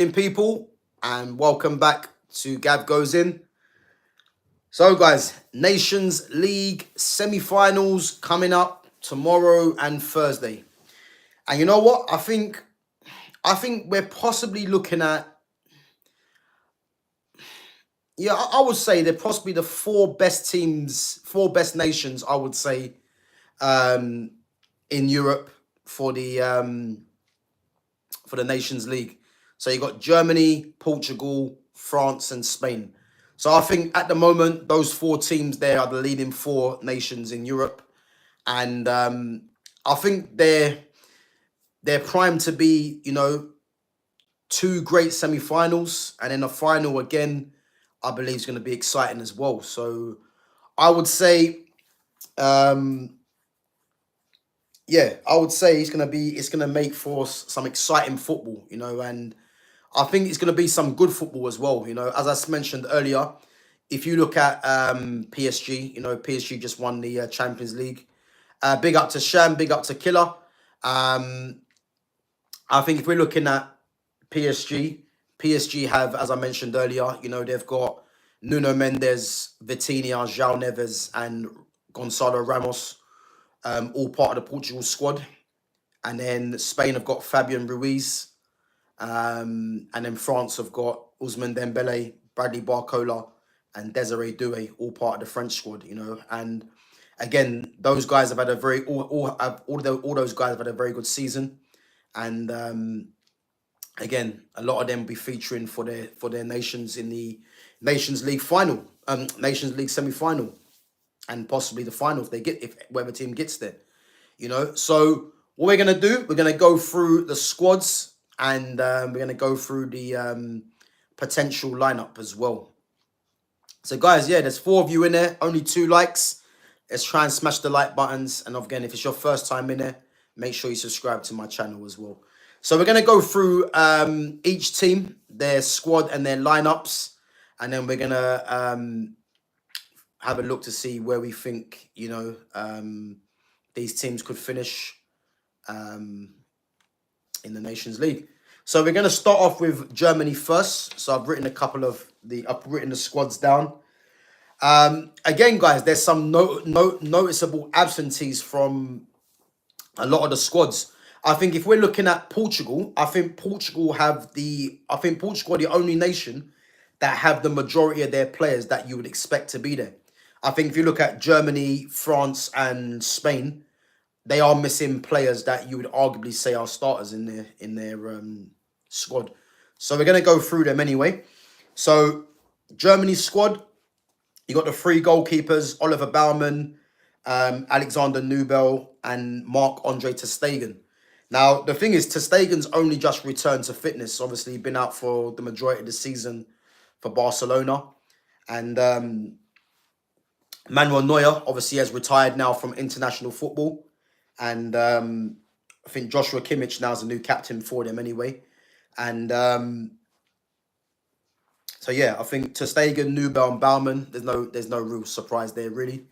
In people, and welcome back to Gav Goes In. So, guys, Nations League semi-finals coming up tomorrow and Thursday. And you know what? I think we're possibly looking at, yeah, I would say they're possibly the four best teams, four best nations, I would say, um, in Europe for the Nations League. So you got Germany, Portugal, France, and Spain. So I think at the moment those four teams there are the leading four nations in Europe, and I think they're primed to be two great semi-finals, and then a final again. I believe is going to be exciting as well. So I would say, um, yeah, I would say it's gonna make for some exciting football, and I think it's going to be some good football as well. As I mentioned earlier, if you look at PSG, PSG just won the Champions League. Big up to Sham, big up to Killer. Um, I think if we're looking at PSG, PSG have, as I mentioned earlier, they've got Nuno Mendes, Vitinha, João Neves, and Gonçalo Ramos, all part of the Portugal squad. And then Spain have got Fabian Ruiz. And then France have got Ousmane Dembele, Bradley Barcola, and Desiree Doué, all part of the French squad. And again, those guys have had a very all those guys have had a very good season, and again, a lot of them will be featuring for their nations in the Nations League final, Nations League semi final, and possibly the final if whatever team gets there. So what we're gonna do, we're gonna go through the squads, and we're gonna go through the potential lineup as well. So guys, yeah, there's four of you in there, only 2 likes. Let's try and smash the like buttons. And again, if it's your first time in there, make sure you subscribe to my channel as well. So we're gonna go through each team, their squad and their lineups, and then we're gonna have a look to see where we think these teams could finish in the Nations League. So we're going to start off with Germany first. So I've written I've written the squads down. Again, guys, there's some noticeable absentees from a lot of the squads. I think if we're looking at Portugal, I think Portugal are the only nation that have the majority of their players that you would expect to be there. I think if you look at Germany, France, and Spain, they are missing players that you would arguably say are starters in their squad. So we're going to go through them anyway. So Germany's squad, you got the three goalkeepers: Oliver Baumann, Alexander Nubel, and Marc-Andre ter Stegen. Now, the thing is, ter Stegen's only just returned to fitness. Obviously, been out for the majority of the season for Barcelona. And Manuel Neuer, obviously, has retired now from international football. And I think Joshua Kimmich now is the new captain for them anyway. And so, yeah, I think ter Stegen, Nubel, and Baumann, there's no real surprise there, really.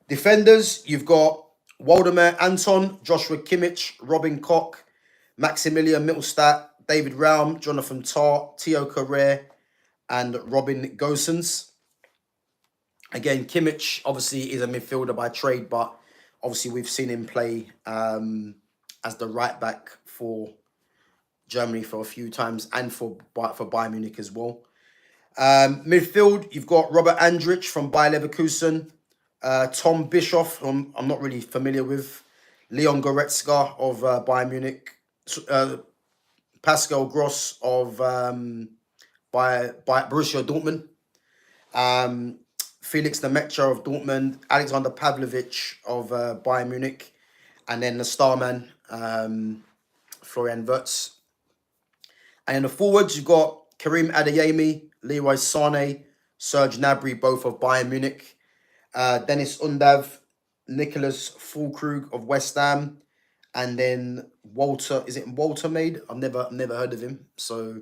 Defenders, you've got Waldemar Anton, Joshua Kimmich, Robin Koch, Maximilian Mittelstadt, David Raum, Jonathan Tah, Theo Carrere, and Robin Gosens. Again, Kimmich obviously is a midfielder by trade, but obviously we've seen him play as the right back for Germany for a few times, and for Bayern Munich as well. Midfield, you've got Robert Andrich from Bayer Leverkusen, Tom Bischoff, whom I'm not really familiar with, Leon Goretzka of Bayern Munich, Pascal Gross of by Borussia Dortmund, Felix Lemaitre of Dortmund, Alexander Pavlovich of Bayern Munich, and then the starman, Florian Wirtz. And in the forwards, you've got Karim Adeyemi, Leroy Sané, Serge Gnabry, both of Bayern Munich, Dennis Undav, Nicholas Füllkrug of West Ham, and then Walter Maid? I've never heard of him. So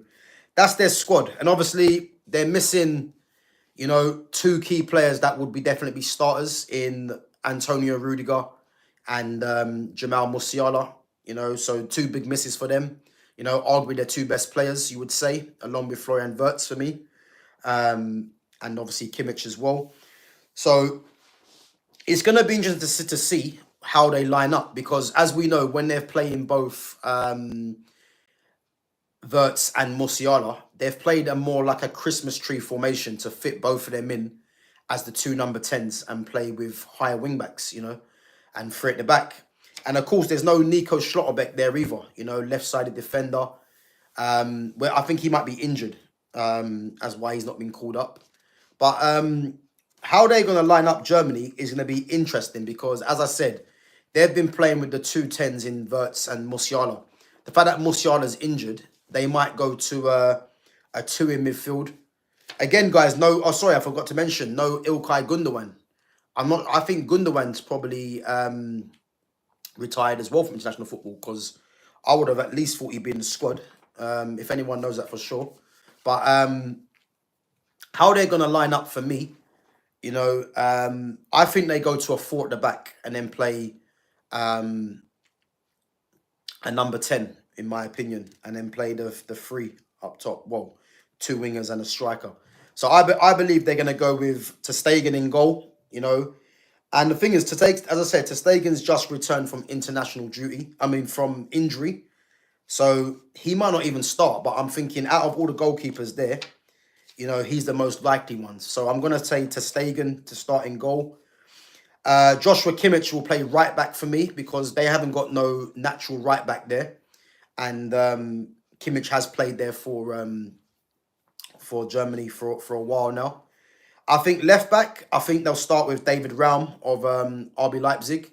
that's their squad. And obviously, they're missing, 2 key players that would definitely be starters in Antonio Rudiger and Jamal Musiala. So 2 big misses for them. You know, arguably their two best players, you would say, along with Florian Wirtz for me, and obviously Kimmich as well. So it's going to be interesting to see how they line up, because as we know, when they're playing both Wirtz and Musiala, they've played a more like a Christmas tree formation to fit both of them in as the two number 10s and play with higher wing backs, you know, and three at the back. And of course, there's no Nico Schlotterbeck there either, you know, left-sided defender, where I think he might be injured, as why he's not been called up. But how they're going to line up Germany is going to be interesting because, as I said, they've been playing with the two 10s in Wirtz and Musiala. The fact that Musiala's injured, they might go to a two in midfield. Again, guys, no. Oh, sorry, I forgot to mention no Ilkay Gundogan. I think Gundogan's probably retired as well from international football, because I would have at least thought he'd be in the squad. If anyone knows that for sure. But how they're gonna line up for me, you know, I think they go to a 4 at the back and then play a number 10, in my opinion, and then play the three up top. Well, two wingers and a striker. So I believe they're going to go with ter Stegen in goal, you know. And the thing is, as I said, ter Stegen's just returned from international duty. I mean, from injury. So he might not even start, but I'm thinking out of all the goalkeepers there, you know, he's the most likely one. So I'm going to say ter Stegen to start in goal. Joshua Kimmich will play right back for me because they haven't got no natural right back there. And Kimmich has played there for Germany for a while now. I think left back, I think they'll start with David Raum of RB Leipzig.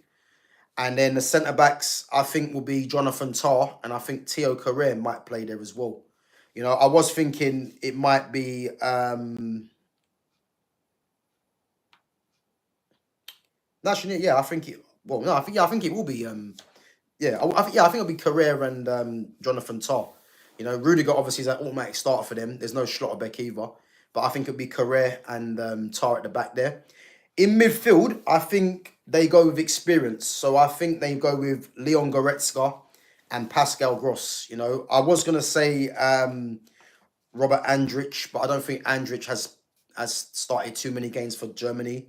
And then the centre backs, I think, will be Jonathan Tah. And I think Theo Carrere might play there as well. You know, I was thinking it might be... Actually, yeah, I think it... Well, no, I think it will be... I think it'll be Carrere and Jonathan Tah. You know, Rudiger obviously is an automatic starter for them. There's no Schlotterbeck either. But I think it'll be Carrere and Tah at the back there. In midfield, I think they go with experience. So I think they go with Leon Goretzka and Pascal Gross. You know, I was going to say Robert Andrich, but I don't think Andrich has started too many games for Germany.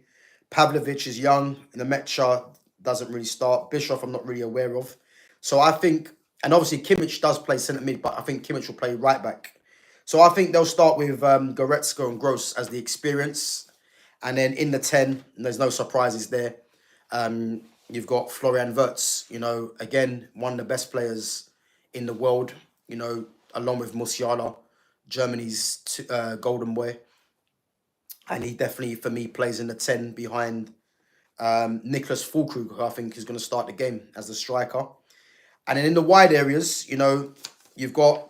Pavlovic is young. Nemetcha doesn't really start. Bischoff, I'm not really aware of. So I think, and obviously Kimmich does play centre mid, but I think Kimmich will play right back. So I think they'll start with Goretzka and Gross as the experience. And then in the 10, there's no surprises there. You've got Florian Wirtz, you know, again, one of the best players in the world, you know, along with Musiala, Germany's golden boy. And he definitely, for me, plays in the 10 behind Nicholas Füllkrug, who I think is going to start the game as the striker. And then in the wide areas, you know, you've got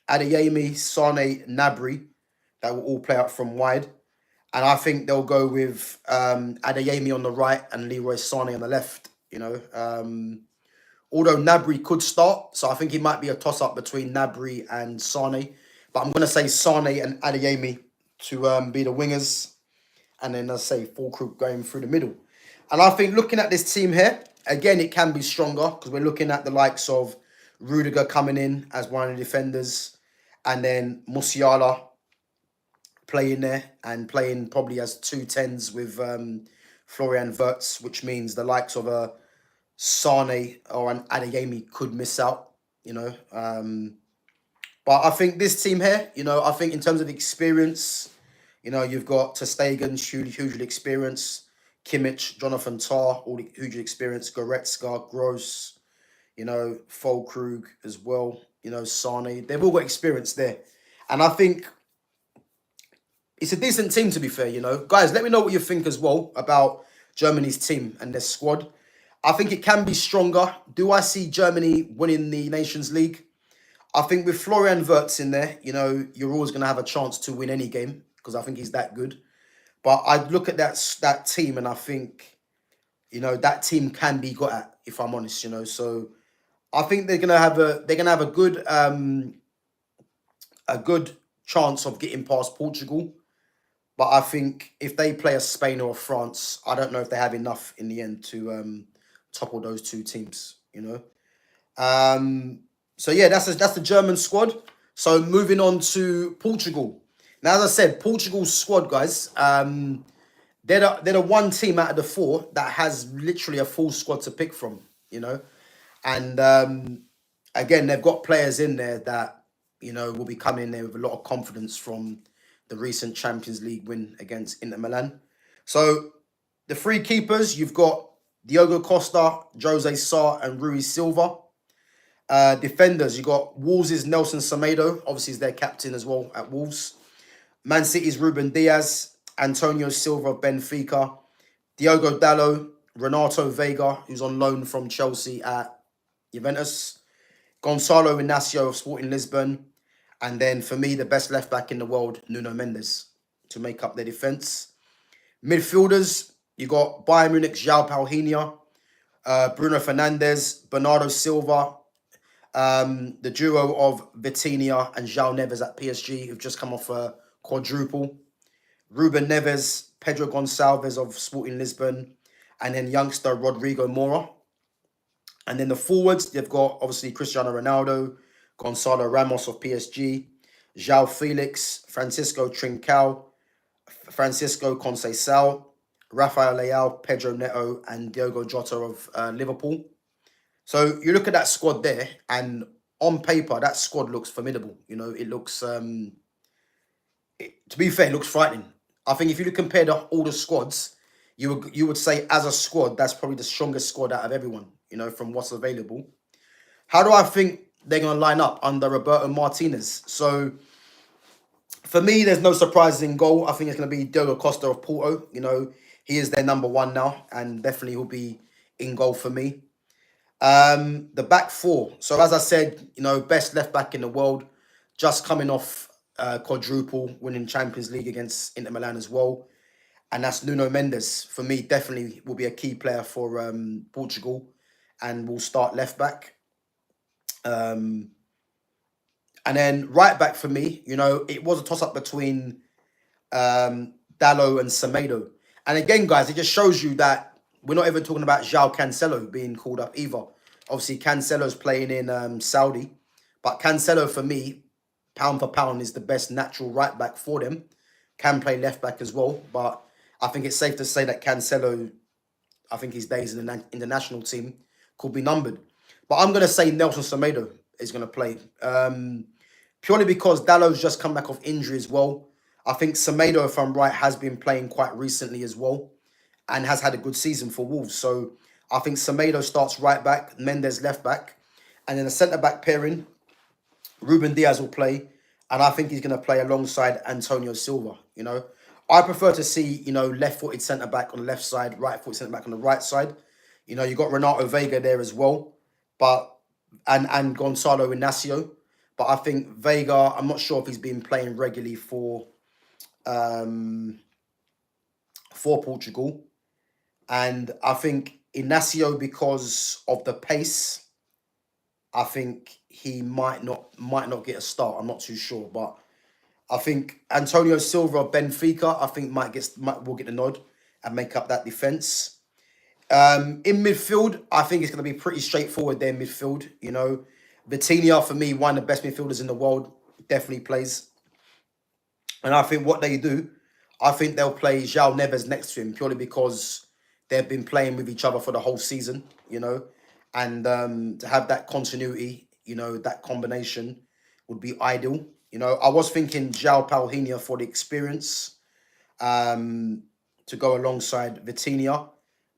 Adeyemi, Sane, Gnabry that will all play out from wide. And I think they'll go with Adeyemi on the right and Leroy Sane on the left, you know. Although Gnabry could start, so I think it might be a toss-up between Gnabry and Sane. But I'm going to say Sane and Adeyemi to be the wingers. And then, let's say, Füllkrug going through the middle. And I think looking at this team here, again, it can be stronger because we're looking at the likes of Rudiger coming in as one of the defenders. And then Musiala playing there and playing probably as two 10s with Florian Wirtz, which means the likes of a Sane or an Adeyemi could miss out, you know. But I think this team here, you know, I think in terms of experience, you know, you've got ter Stegen, hugely experienced. Kimmich, Jonathan Tah, all the hugely experienced. Goretzka, Gross, you know, Füllkrug as well. You know, Sane. They've all got experience there. And I think it's a decent team, to be fair, you know. Guys, let me know what you think as well about Germany's team and their squad. I think it can be stronger. Do I see Germany winning the Nations League? I think with Florian Wirtz in there, you know, you're always going to have a chance to win any game because I think he's that good. But I look at that team and I think, you know, that team can be got at, if I'm honest, you know. So I think they're gonna have a good chance of getting past Portugal. But I think if they play a Spain or a France, I don't know if they have enough in the end to topple those two teams, you know. So yeah, that's the German squad. So moving on to Portugal. Now, as I said, Portugal's squad, guys, they're the one team out of the four that has literally a full squad to pick from, you know. And again, they've got players in there that, will be coming in there with a lot of confidence from the recent Champions League win against Inter Milan. So the three keepers, you've got Diogo Costa, Jose Sa, and Rui Silva. Defenders, you got Wolves' Nelson Semedo, obviously is their captain as well at Wolves. Man City's Ruben Diaz, Antonio Silva of Benfica, Diogo Dalot, Renato Vega, who's on loan from Chelsea at Juventus, Gonzalo Inacio of Sporting Lisbon, and then for me, the best left back in the world, Nuno Mendes, to make up their defence. Midfielders, you got Bayern Munich's João Palhinha, Bruno Fernandes, Bernardo Silva, the duo of Vitinha and João Neves at PSG, who've just come off a quadruple. Ruben Neves, Pedro Gonçalves of Sporting Lisbon, and then youngster Rodrigo Mora. And then the forwards, they've got obviously Cristiano Ronaldo, Gonzalo Ramos of PSG, João Felix, Francisco Trincao, Francisco Conceição, Rafael Leao, Pedro Neto, and Diogo Jota of Liverpool. So you look at that squad there, and on paper, that squad looks formidable. It looks, to be fair, it looks frightening. I think if you compare all the squads, you would say as a squad, that's probably the strongest squad out of everyone, from what's available. How do I think they're going to line up under Roberto Martinez? So for me, there's no surprises in goal. I think it's going to be Diogo Costa of Porto. He is their number one now, and definitely will be in goal for me. The back four. So as I said, best left back in the world, just coming off quadruple, winning Champions League against Inter Milan as well. And that's Nuno Mendes. For me, definitely will be a key player for Portugal and will start left back. And then right back for me, it was a toss-up between Dalot and Semedo. And again, guys, it just shows you that we're not even talking about João Cancelo being called up either. Obviously, Cancelo's playing in Saudi. But Cancelo, for me, pound for pound, is the best natural right back for them. Can play left back as well. But I think it's safe to say that Cancelo, I think his days in the national team could be numbered. But I'm going to say Nelson Semedo is going to play. Purely because Dalot's just come back off injury as well. I think Semedo, if I'm right, has been playing quite recently as well and has had a good season for Wolves. So I think Semedo starts right back, Mendes left back, and then a centre-back pairing, Ruben Diaz will play, and I think he's going to play alongside Antonio Silva, I prefer to see, left-footed centre-back on the left side, right-footed centre-back on the right side. You've got Renato Vega there as well, and Gonzalo Inacio. But I think Vega, I'm not sure if he's been playing regularly for Portugal. And I think Inacio, because of the pace, I think he might not get a start. I'm not too sure. But I think Antonio Silva of Benfica, I think will get the nod and make up that defence. In midfield, I think it's going to be pretty straightforward there in midfield. Vitinha, for me, one of the best midfielders in the world, definitely plays. And I think what they do, I think they'll play João Neves next to him purely because they've been playing with each other for the whole season, and to have that continuity, that combination would be ideal. I was thinking João Palhinha for the experience to go alongside Vitinha,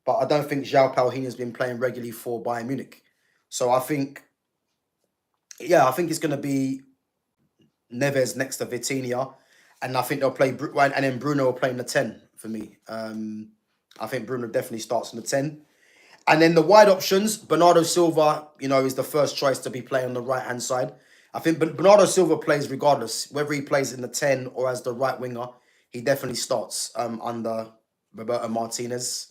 but I don't think João Palhinha has been playing regularly for Bayern Munich. So I think it's going to be Neves next to Vitinha, and I think they'll play, and then Bruno will play in the 10 for me. I think Bruno definitely starts in the 10. And then the wide options, Bernardo Silva, is the first choice to be playing on the right-hand side. I think Bernardo Silva plays regardless, whether he plays in the 10 or as the right winger, he definitely starts under Roberto Martinez.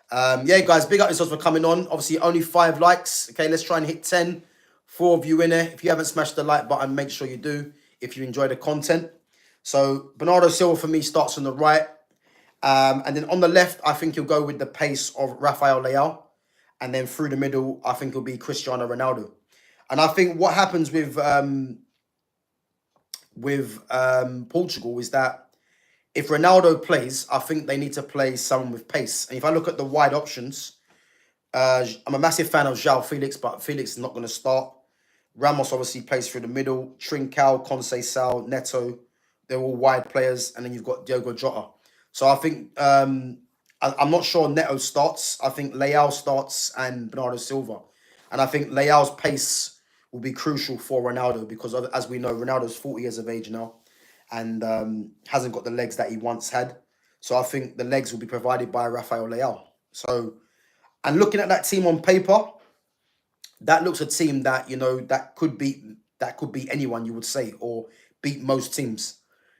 Guys, big up yourselves for coming on. Obviously, only 5 likes. Okay, let's try and hit 10. 4 of you in there. If you haven't smashed the like button, make sure you do if you enjoy the content. So Bernardo Silva for me starts on the right. And then on the left, I think you'll go with the pace of Rafael Leao. And then through the middle, I think it'll be Cristiano Ronaldo. And I think what happens with Portugal is that if Ronaldo plays, I think they need to play someone with pace. And if I look at the wide options, I'm a massive fan of João Felix, but Felix is not going to start. Ramos obviously plays through the middle. Trincao, Conceição, Neto, they're all wide players. And then you've got Diogo Jota. So I think, I'm not sure Neto starts. I think Leao starts and Bernardo Silva. And I think Leao's pace will be crucial for Ronaldo because, as we know, Ronaldo's 40 years of age now and hasn't got the legs that he once had. So I think the legs will be provided by Rafael Leao. So, and looking at that team on paper, that looks a team that, you know, that could beat anyone, you would say, or beat most teams,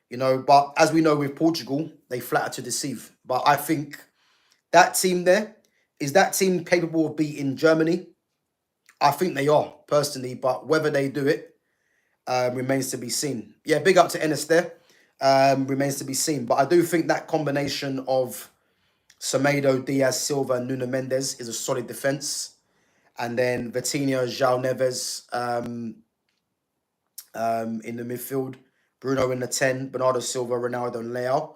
you know. But as we know with Portugal, they flatter to deceive. But I think that team there, is that team capable of beating Germany? I think they are, personally, but whether they do it remains to be seen. Yeah, big up to Ennis there. Remains to be seen. But I do think that combination of Semedo, Diaz, Silva, and Nuno Mendes is a solid defence. And then Vitinha, João Neves in the midfield, Bruno in the 10, Bernardo Silva, Ronaldo, and Leao.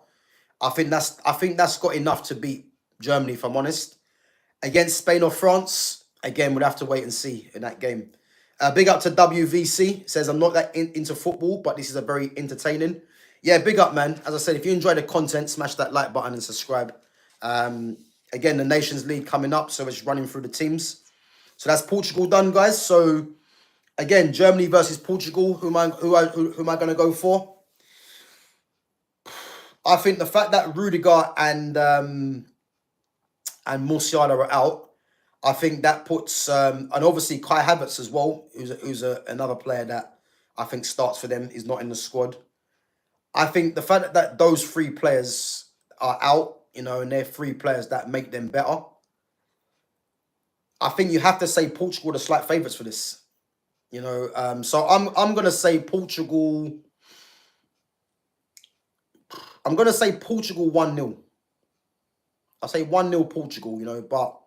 I think that's got enough to beat Germany, if I'm honest. Against Spain or France, again, we'll have to wait and see in that game. Big up to WVC. Says, I'm not that into football, but this is a very entertaining. Yeah, big up, man. As I said, if you enjoy the content, smash that like button and subscribe. Again, the Nations League coming up, so it's running through the teams. So that's Portugal done, guys. So again, Germany versus Portugal. Who am I going to go for? I think the fact that Rudiger and Musiala are out, I think that puts and obviously Kai Havertz as well, who's another player that I think starts for them, is not in the squad. I think the fact that those three players are out, you know, and they're three players that make them better, I think you have to say Portugal are the slight favourites for this. You know, so I'm gonna say Portugal. I'm gonna say Portugal 1-0. I'll say 1-0 Portugal, you know, but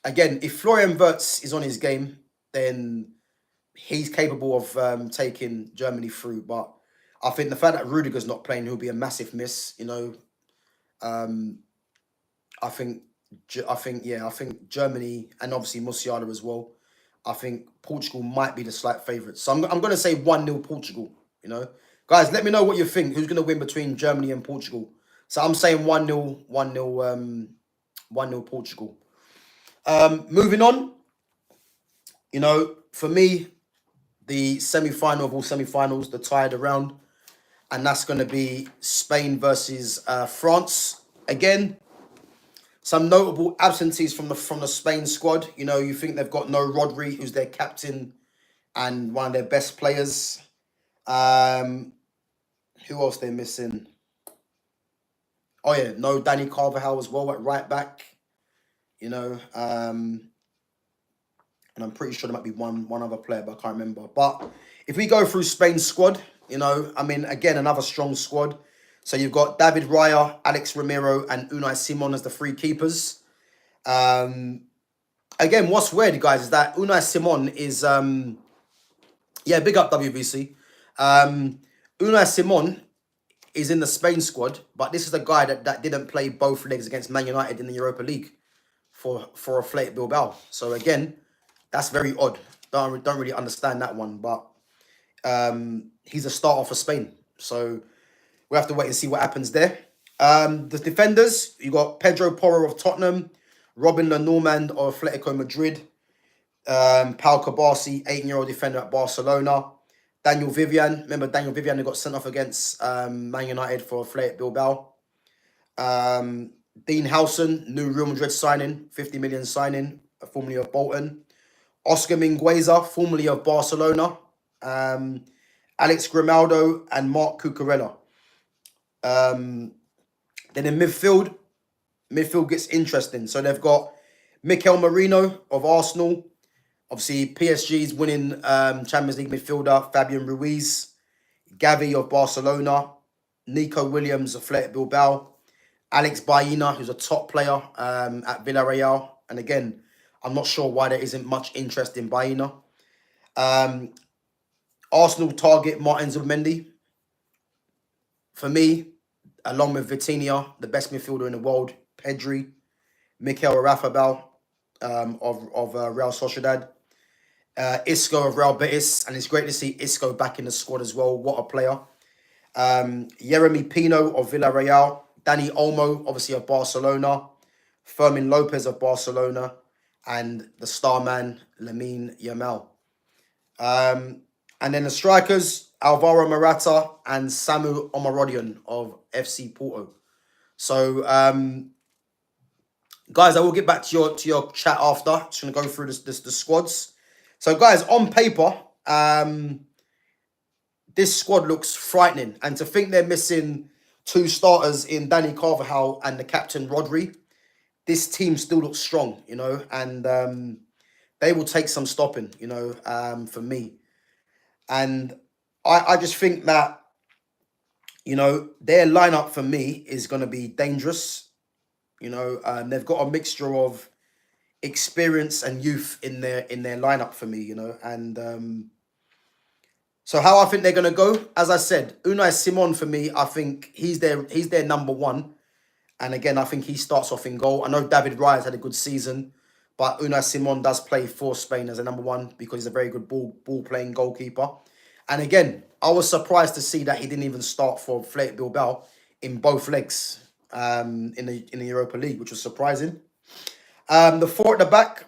again, if Florian Wirtz is on his game, then he's capable of taking Germany through. But I think the fact that Rudiger's not playing, he'll be a massive miss, you know. I think Germany and obviously Musiala as well. I think Portugal might be the slight favourites. So I'm going to say 1-0 Portugal, you know. Guys, let me know what you think. Who's going to win between Germany and Portugal? So I'm saying 1-0 Portugal. Moving on, you know, for me, the semi-final of all semi-finals, the tied round, and that's going to be Spain versus France. Again, some notable absentees from the Spain squad. You know, you think they've got no Rodri, who's their captain and one of their best players. Who else they're missing? Oh yeah, no Dani Carvajal as well at right back. You know, and I'm pretty sure there might be one other player, but I can't remember. But if we go through Spain's squad, you know, I mean, again, another strong squad. So you've got David Raya, Alex Romero, and Unai Simon as the three keepers. Again, what's weird, guys, is that Unai Simon is, yeah, big up WBC. Unai Simon is in the Spain squad, but this is the guy that didn't play both legs against Man United in the Europa League for Athletic Bilbao. So again, that's very odd. Don't really understand that one, but he's a starter for Spain. So we'll have to wait and see what happens there. The defenders, you got Pedro Porro of Tottenham, Robin Lenormand of Atletico Madrid, Pau Kabasi, 18-year-old defender at Barcelona, Daniel Vivian. Remember Daniel Vivian who got sent off against Man United for Athletic Bilbao. Dean Howson, new Real Madrid signing, 50 million signing, formerly of Bolton. Oscar Mingueza, formerly of Barcelona. Alex Grimaldo and Marc Cucurella. Then in midfield gets interesting. So they've got Mikel Merino of Arsenal. Obviously, PSG's winning Champions League midfielder, Fabian Ruiz. Gavi of Barcelona. Nico Williams of Athletic Bilbao. Alex Baena, who's a top player at Villarreal. And again, I'm not sure why there isn't much interest in Baena. Um, Arsenal target Martin Zubimendi. For me, along with Vitinha, the best midfielder in the world, Pedri, Mikel Arafabal of Real Sociedad, Isco of Real Betis, and it's great to see Isco back in the squad as well. What a player. Yeremy Pino of Villarreal, Dani Olmo, obviously of Barcelona, Fermin Lopez of Barcelona, and the star man, Lamine Yamal. And then the strikers, Alvaro Morata and Samu Omarodian of FC Porto. So, guys, I will get back to your chat after. Just going to go through the squads. So, guys, on paper, this squad looks frightening. And to think they're missing two starters in Danny Carvajal and the captain Rodri, this team still looks strong, you know, and they will take some stopping, you know, for me. And I just think that, you know, their lineup for me is going to be dangerous. You know, they've got a mixture of experience and youth in their lineup for me, you know. And so how I think they're going to go, as I said, Unai Simon for me, I think he's their number one. And again, I think he starts off in goal. I know David Raya had a good season, but Unai Simon does play for Spain as a number one because he's a very good ball playing goalkeeper. And again, I was surprised to see that he didn't even start for Athletic Bilbao in both legs in the Europa League, which was surprising. The four at the back,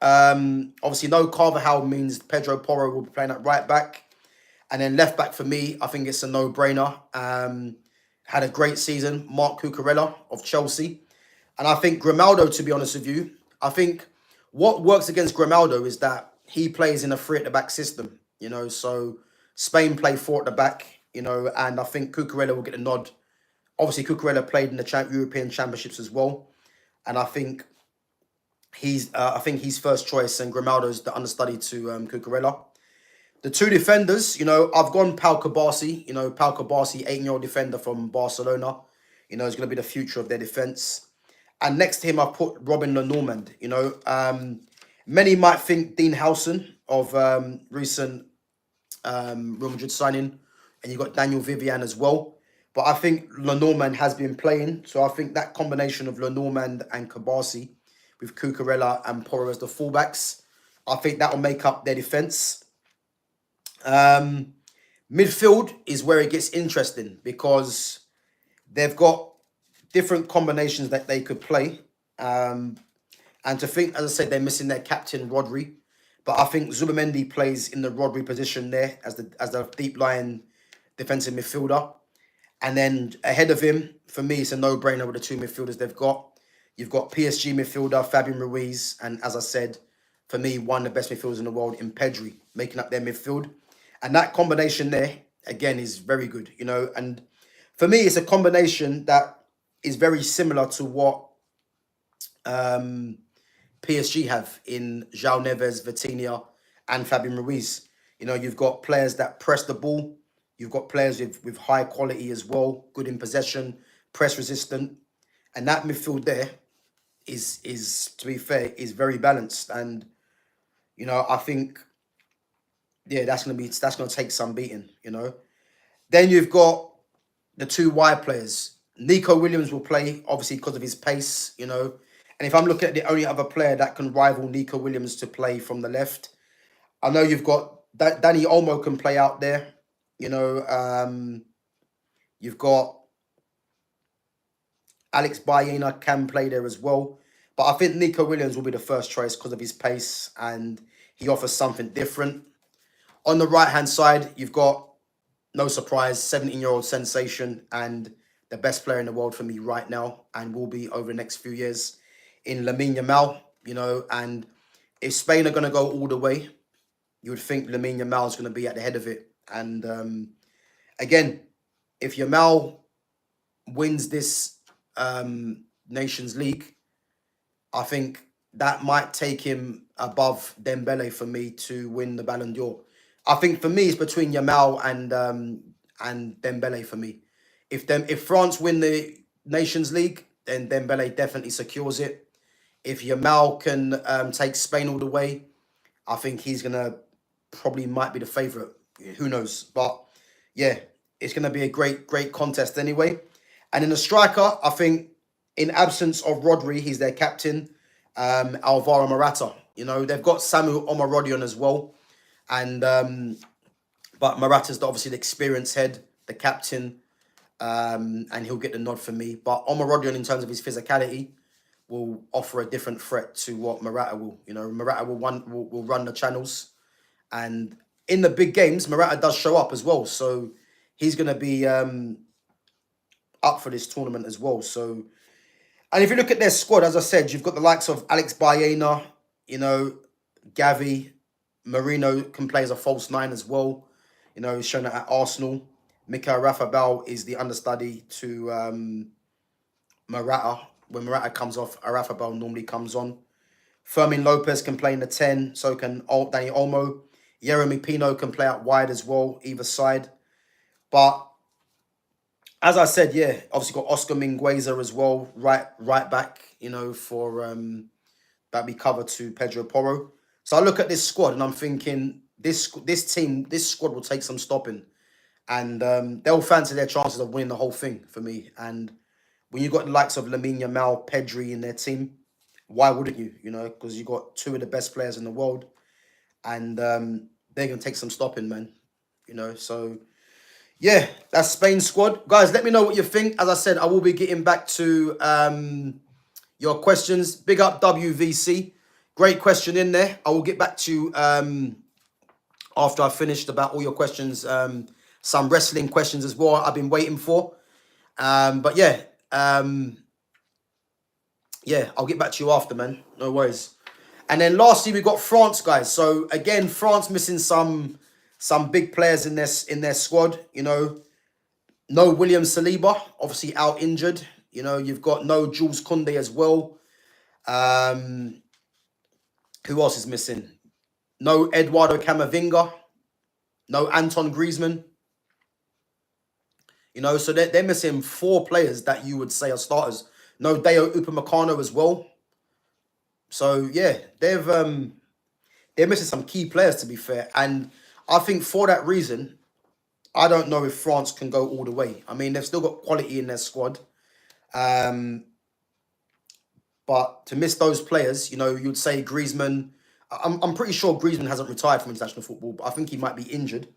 obviously no Carvajal means Pedro Porro will be playing at right back. And then left back for me, I think it's a no-brainer. Had a great season, Marc Cucurella of Chelsea. And I think Grimaldo, to be honest with you, I think what works against Grimaldo is that he plays in a three at the back system, you know. So Spain play four at the back, you know, and I think Cucurella will get a nod. Obviously, Cucurella played in the European Championships as well. And I think he's first choice, and Grimaldo's the understudy to Cucurella. The two defenders, you know, I've gone Pau Kabasi. You know, Pau Kabasi, 18-year-old defender from Barcelona. You know, is going to be the future of their defence. And next to him, I've put Robin Lenormand. You know, many might think Dean Howson of recent Real Madrid signing. And you've got Daniel Vivian as well. But I think Lenormand has been playing. So I think that combination of Lenormand and Kabasi with Cucurella and Porro as the fullbacks, I think that will make up their defence. Midfield is where it gets interesting because they've got different combinations that they could play. And to think, as I said, they're missing their captain Rodri, but I think Zubimendi plays in the Rodri position there as the deep lying defensive midfielder. And then ahead of him, for me, it's a no-brainer with the two midfielders they've got. You've got PSG midfielder Fabian Ruiz, and as I said, for me, one of the best midfielders in the world in Pedri, making up their midfield. And that combination there, again, is very good, you know. And for me, it's a combination that is very similar to what PSG have in João Neves, Vitinha, and Fabian Ruiz. You know, you've got players that press the ball. You've got players with high quality as well, good in possession, press resistant. And that midfield there is to be fair, is very balanced. And, you know, I think, yeah, that's gonna take some beating, you know. Then you've got the two wide players. Nico Williams will play, obviously, because of his pace, you know. And if I'm looking at the only other player that can rival Nico Williams to play from the left, I know you've got Dani Olmo can play out there, you know. You've got Alex Baena can play there as well. But I think Nico Williams will be the first choice because of his pace and he offers something different. On the right-hand side, you've got, no surprise, 17-year-old sensation and the best player in the world for me right now and will be over the next few years in Lamine Yamal, you know. And if Spain are going to go all the way, you would think Lamine Yamal is going to be at the head of it. And again, if Yamal wins this Nations League, I think that might take him above Dembele for me to win the Ballon d'Or. I think for me, it's between Yamal and Dembele for me. If France win the Nations League, then Dembele definitely secures it. If Yamal can take Spain all the way, I think he's gonna probably might be the favourite. Who knows? But yeah, it's going to be a great contest anyway. And in the striker, I think in absence of Rodri, he's their captain, Alvaro Morata. You know, they've got Samu Omarodion as well. And but Morata's obviously the experienced head, the captain, and he'll get the nod for me. But Omarodion, in terms of his physicality, will offer a different threat to what Morata will. You know, Morata will run the channels. And in the big games, Morata does show up as well. So he's going to be up for this tournament as well. So, and if you look at their squad, as I said, you've got the likes of Alex Baena, you know, Gavi, Marino can play as a false nine as well. You know, he's shown it at Arsenal. Mikael Rafabal is the understudy to Morata. When Morata comes off, Rafabal normally comes on. Fermin Lopez can play in the 10, so can Dani Olmo. Yeremy Pino can play out wide as well, either side. But as I said, yeah, obviously got Oscar Mingueza as well, right back, you know, for that be covered to Pedro Porro. So I look at this squad and I'm thinking this squad will take some stopping, and they'll fancy their chances of winning the whole thing for me. And when you've got the likes of Lamine Yamal, Pedri in their team, why wouldn't you? You know, because you've got two of the best players in the world, and they're going to take some stopping, man. You know, so yeah, that's Spain's squad. Guys, let me know what you think. As I said, I will be getting back to your questions. Big up WVC. Great question in there. I will get back to you after I've finished about all your questions. Some wrestling questions as well I've been waiting for. But yeah, yeah, I'll get back to you after, man. No worries. And then lastly, we got France, guys. So again, France missing some big players in their squad. You know, no William Saliba, obviously out injured. You know, you've got no Jules Koundé as well. Who else is missing? No Eduardo Camavinga. No Anton Griezmann. You know, so they're missing 4 players that you would say are starters. No Deo Upamecano as well. So yeah, they're missing some key players, to be fair. And I think for that reason, I don't know if France can go all the way. I mean, they've still got quality in their squad. But to miss those players, you know, you'd say Griezmann. I'm pretty sure Griezmann hasn't retired from international football, but I think he might be injured.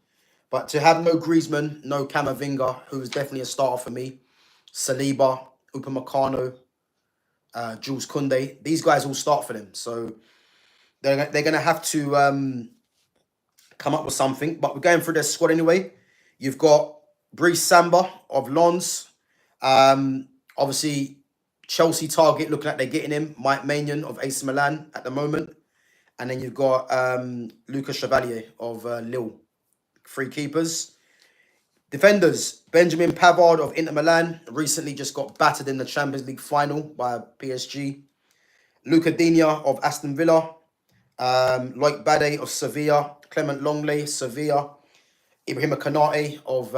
But to have no Griezmann, no Camavinga, who is definitely a starter for me, Saliba, Upamecano, Jules Koundé, these guys all start for them. So they're going to have to come up with something. But we're going through their squad anyway. You've got Brice Samba of Lens. Obviously, Chelsea target, looking like they're getting him. Mike Maignan of AC Milan at the moment. And then you've got Lucas Chevalier of Lille. 3 keepers. Defenders, Benjamin Pavard of Inter Milan. Recently just got battered in the Champions League final by PSG. Luca Digne of Aston Villa. Loic Bade of Sevilla. Clement Longley, Sevilla. Ibrahima Konate of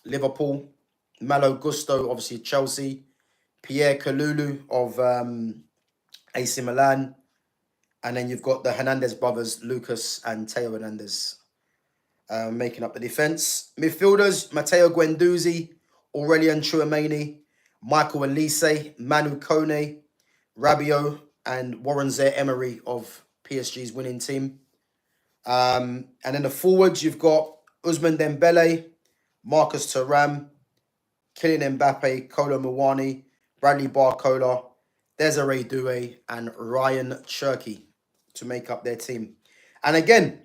Liverpool. Malo Gusto, obviously Chelsea. Pierre Kalulu of AC Milan. And then you've got the Hernandez brothers, Lucas and Teo Hernandez, making up the defence. Midfielders, Matteo Guendouzi, Aurelien Chouameni, Michael Elise, Manu Kone, Rabiot, and Warren Zaire-Emery of PSG's winning team. And then the forwards, you've got Ousmane Dembele, Marcus Thuram, Kylian Mbappe, Kolo Muani, Bradley Barcola, Desiree Doué, and Ryan Cherky to make up their team. And again,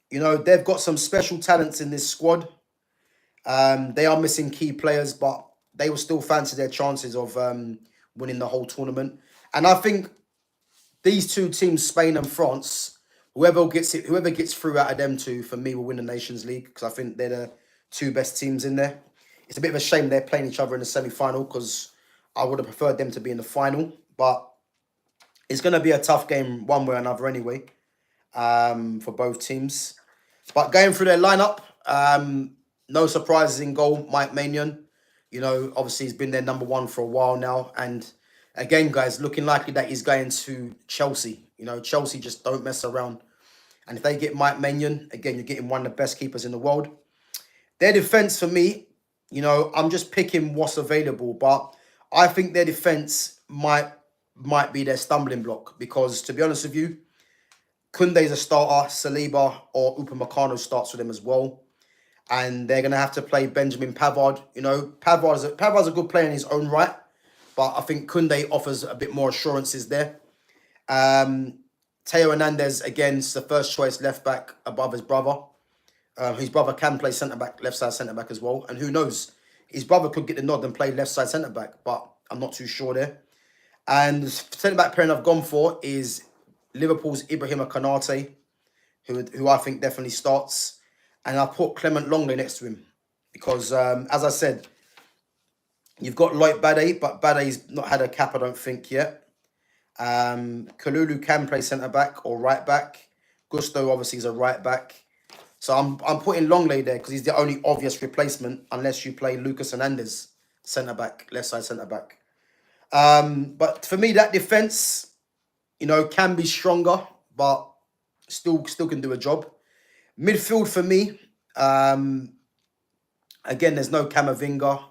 you know, they've got some special talents in this squad. They are missing key players, but they will still fancy their chances of winning the whole tournament. And I think these 2 teams, Spain and France, whoever gets through out of them 2, for me, will win the Nations League, because I think they're the 2 best teams in there. It's a bit of a shame they're playing each other in the semi-final, because I would have preferred them to be in the final. But it's going to be a tough game one way or another anyway, for both teams. But going through their lineup, no surprises in goal. Mike Maignan, you know, obviously he's been their number 1 for a while now. And again, guys, looking likely that he's going to Chelsea. You know, Chelsea just don't mess around. And if they get Mike Maignan, again, you're getting one of the best keepers in the world. Their defence for me, you know, I'm just picking what's available, but I think their defence might be their stumbling block because, to be honest with you, Koundé's a starter, Saliba or Upamecano starts with them as well. And they're going to have to play Benjamin Pavard. You know, Pavard's a good player in his own right, but I think Koundé offers a bit more assurances there. Teo Hernandez, again, is the first choice left back above his brother. His brother can play centre-back, left side centre-back as well. And who knows, his brother could get the nod and play left side centre-back, but I'm not too sure there. And the centre-back pairing I've gone for is Liverpool's Ibrahima Konate, who I think definitely starts. And I put Clement Longley next to him because, as I said, you've got Loic Bade, but Bade's not had a cap, I don't think, yet. Kalulu can play centre-back or right-back. Gusto, obviously, is a right-back. So I'm putting Longley there because he's the only obvious replacement unless you play Lucas Hernandez, centre-back, left side centre-back. But for me, that defence, you know, can be stronger, but still can do a job. Midfield for me, again, there's no Camavinga.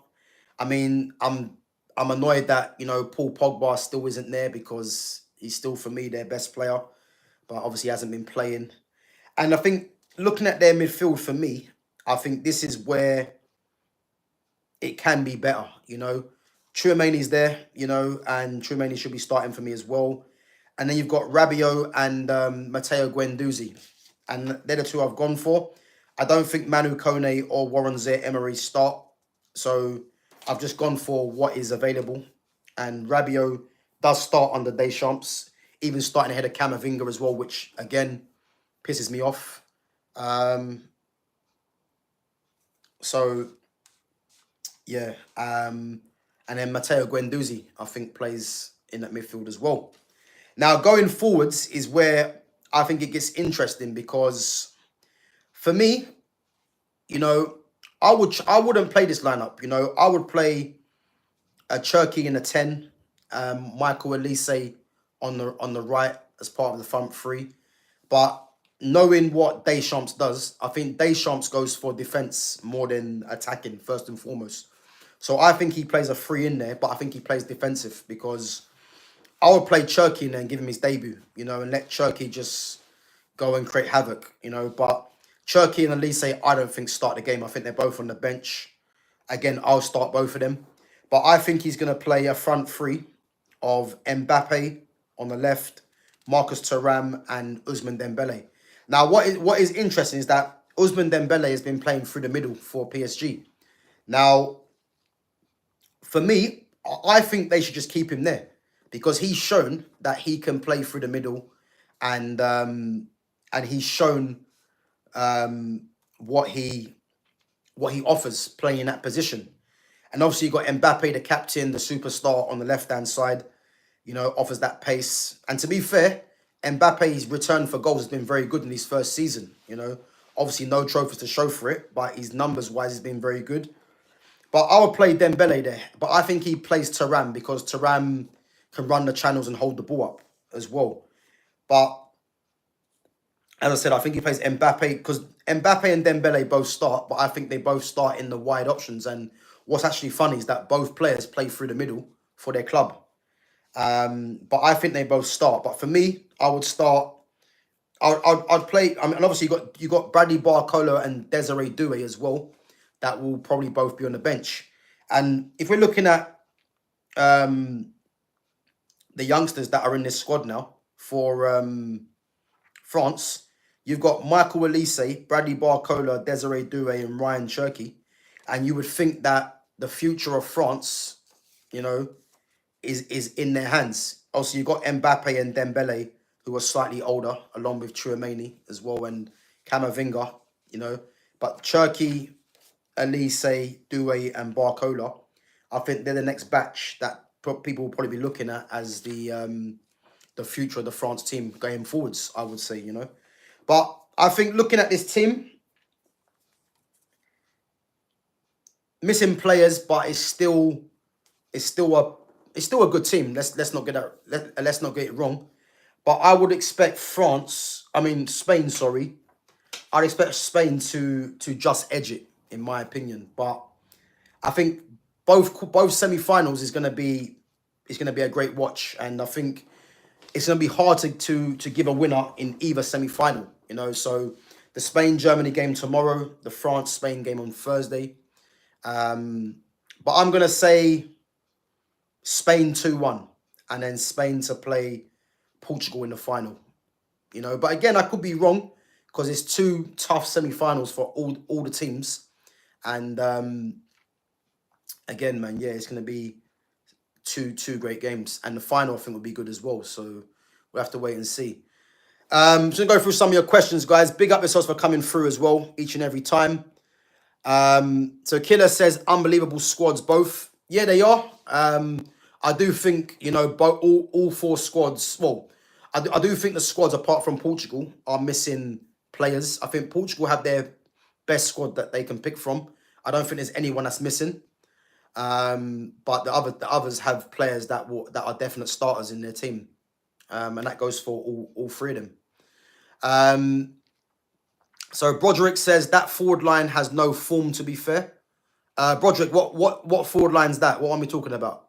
I mean, I'm annoyed that, you know, Paul Pogba still isn't there because he's still, for me, their best player. But obviously hasn't been playing. And I think looking at their midfield for me, I think this is where it can be better, you know. Tchouaméni's there, you know, and Tchouaméni should be starting for me as well. And then you've got Rabiot and Matteo Guendouzi. And they're the two I've gone for. I don't think Manu Kone or Warren Zaire-Emery start. So I've just gone for what is available. And Rabiot does start under Deschamps, even starting ahead of Camavinga as well, which, again, pisses me off. So, yeah. And then Matteo Guendouzi, I think, plays in that midfield as well. Now, going forwards is where I think it gets interesting because, for me, you know, I wouldn't play this lineup. You know, I would play a Cherki in a 10, Michael Elise on the right as part of the front three. But knowing what Deschamps does, I think Deschamps goes for defence more than attacking, first and foremost. So I think he plays a 3 in there, but I think he plays defensive because I would play Cherki in there and give him his debut, you know, and let Cherki just go and create havoc, you know. But Cherki and Elise, I don't think start the game. I think they're both on the bench. Again, I'll start both of them. But I think he's going to play a front 3 of Mbappe on the left, Marcus Thuram and Ousmane Dembele. Now, what is interesting is that Ousmane Dembele has been playing through the middle for PSG. Now, for me, I think they should just keep him there because he's shown that he can play through the middle, and he's shown what he offers playing in that position. And obviously, you've got Mbappe, the captain, the superstar on the left-hand side, you know, offers that pace. And to be fair, Mbappe's return for goals has been very good in his first season, you know. Obviously, no trophies to show for it, but his numbers-wise, he's been very good. But I would play Dembele there. But I think he plays Thuram because Thuram can run the channels and hold the ball up as well. But as I said, I think he plays Mbappe because Mbappe and Dembele both start, but I think they both start in the wide options. And what's actually funny is that both players play through the middle for their club. But I think they both start. But for me, I would start. I'd play. I mean, and obviously you got Bradley Barcola and Desiree Doué as well. That will probably both be on the bench. And if we're looking at the youngsters that are in this squad now for France, you've got Michael Elise, Bradley Barcola, Desiree Doué, and Ryan Cherki. And you would think that the future of France, you know, is in their hands. Also, you've got Mbappe and Dembele, who are slightly older, along with Tchouaméni as well, and Camavinga, you know. But Cherki, Elise, Doué, and Barcola, I think they're the next batch that people will probably be looking at as the future of the France team going forwards, I would say, you know. But I think looking at this team, missing players, but it's still a good team. Let's not get it wrong. But I would expect Spain, sorry. I'd expect Spain to just edge it, in my opinion. But I think both semi-finals is gonna be a great watch, and I think it's gonna be hard to give a winner in either semi-final. So the Spain-Germany game tomorrow, the France-Spain game on Thursday. But I'm gonna say Spain 2-1, and then Spain to play Portugal in the final. But again, I could be wrong because it's two tough semi-finals for all the teams, and again, man, yeah, it's gonna be two great games, and the final I think will be good as well. So we'll have to wait and see. Just gonna go through some of your questions, guys. Big up yourselves for coming through as well each and every time. So Killer says unbelievable squads both. Yeah, they are. I do think all four squads. Well, I do think the squads apart from Portugal are missing players. I think Portugal have their best squad that they can pick from. I don't think there's anyone that's missing. But the others have players that are definite starters in their team, and that goes for all three of them. So Broderick says that forward line has no form. To be fair, Broderick, what forward line's that? What are we talking about?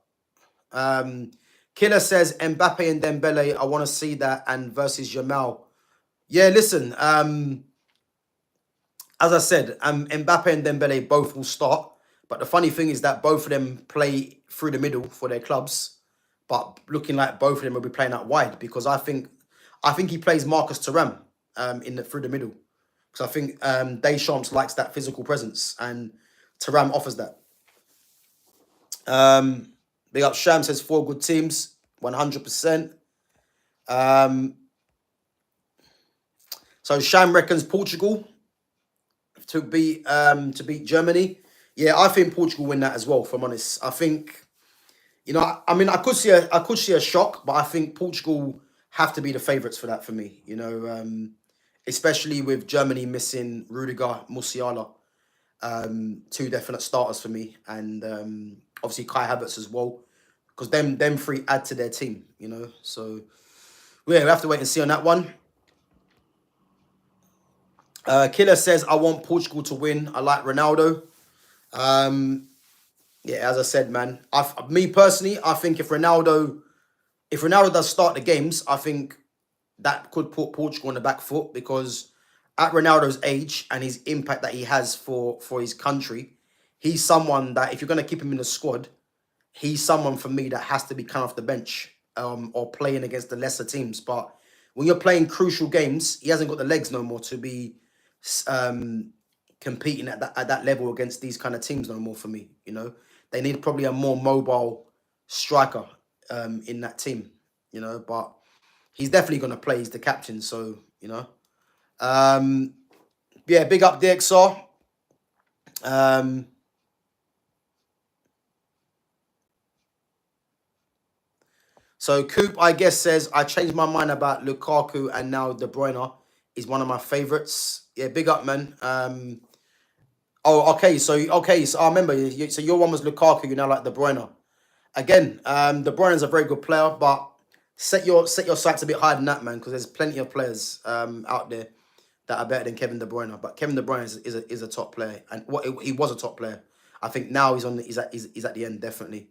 Killer says Mbappe and Dembele. I want to see that, and versus Jamal. Yeah, listen. As I said, Mbappe and Dembele both will start. But the funny thing is that both of them play through the middle for their clubs, but looking like both of them will be playing out wide because I think he plays Marcus Thuram through the middle because I think Deschamps likes that physical presence and Thuram offers that. Big up Sham says 4 good teams, 100%. So Sham reckons Portugal to beat Germany. Yeah, I think Portugal win that as well. If I'm honest, I think, I could see a shock, but I think Portugal have to be the favourites for that for me. Especially with Germany missing Rudiger, Musiala, 2 definite starters for me, and obviously Kai Havertz as well, because them 3 add to their team. So yeah, we have to wait and see on that one. Killer says I want Portugal to win. I like Ronaldo. Yeah, as I said, man, me personally, I think if Ronaldo does start the games, I think that could put Portugal on the back foot because at Ronaldo's age and his impact that he has for his country, he's someone that if you're going to keep him in the squad, he's someone for me that has to be kind of off the bench or playing against the lesser teams. But when you're playing crucial games, he hasn't got the legs no more to be competing at that level against these kind of teams no more for me. They need probably a more mobile striker in that team. But he's definitely going to play. He's the captain, so yeah. Big up DXR. So Coop, I guess, says I changed my mind about Lukaku and now De Bruyne is one of my favorites. Yeah, big up, man. Okay. So I remember. So your one was Lukaku. You now like De Bruyne. Again, De Bruyne is a very good player, but set your sights a bit higher than that, man, because there's plenty of players out there that are better than Kevin De Bruyne. But Kevin De Bruyne is a top player, and he was a top player. I think now he's at the end, definitely.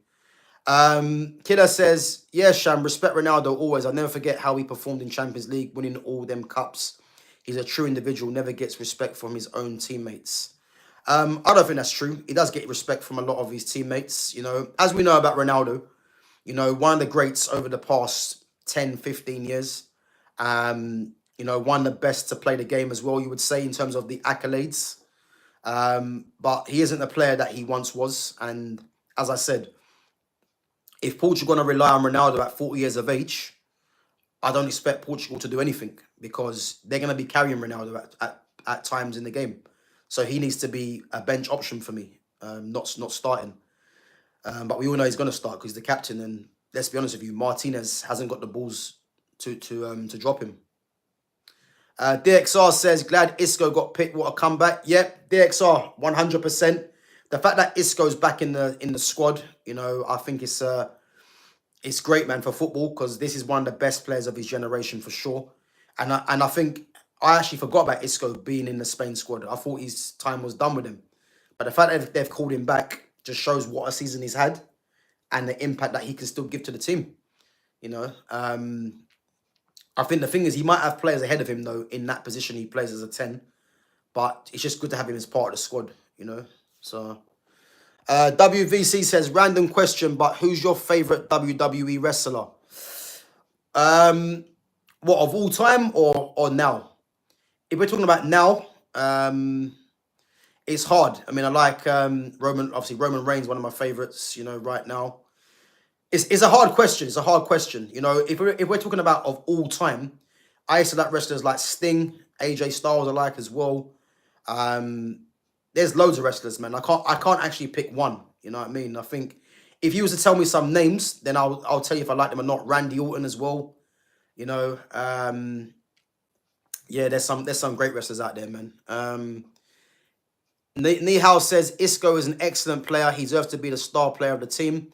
Killer says, yeah, Sham, respect Ronaldo always. I'll never forget how he performed in Champions League, winning all them cups. He's a true individual, never gets respect from his own teammates. I don't think that's true. He does get respect from a lot of his teammates. As we know about Ronaldo, one of the greats over the past 10, 15 years. One of the best to play the game as well, you would say, in terms of the accolades. But he isn't the player that he once was. And as I said, if Portugal are going to rely on Ronaldo at 40 years of age, I don't expect Portugal to do anything because they're going to be carrying Ronaldo at times in the game. So he needs to be a bench option for me, not starting. But we all know he's going to start because he's the captain. And let's be honest with you, Martinez hasn't got the balls to drop him. DXR says, glad Isco got picked. What a comeback. Yep, DXR, 100%. The fact that Isco's back in the squad, I think it's it's great, man, for football because this is one of the best players of his generation for sure. And I think I actually forgot about Isco being in the Spain squad. I thought his time was done with him. But the fact that they've called him back just shows what a season he's had and the impact that he can still give to the team. You know, I think the thing is he might have players ahead of him though in that position he plays as a 10. But it's just good to have him as part of the squad, you know. So WVC says, random question, but who's your favourite WWE wrestler? What, of all time or now? If we're talking about now, it's hard. I mean, I like Roman Reigns, one of my favourites, you know, right now. It's a hard question. It's a hard question. You know, if we're talking about of all time, I used to like wrestlers like Sting, AJ Styles I like as well. There's loads of wrestlers, man. I can't actually pick one. You know what I mean? I think if you was to tell me some names, then I'll tell you if I like them or not. Randy Orton as well. You know, yeah, there's some great wrestlers out there, man. Nihal says Isco is an excellent player. He deserves to be the star player of the team.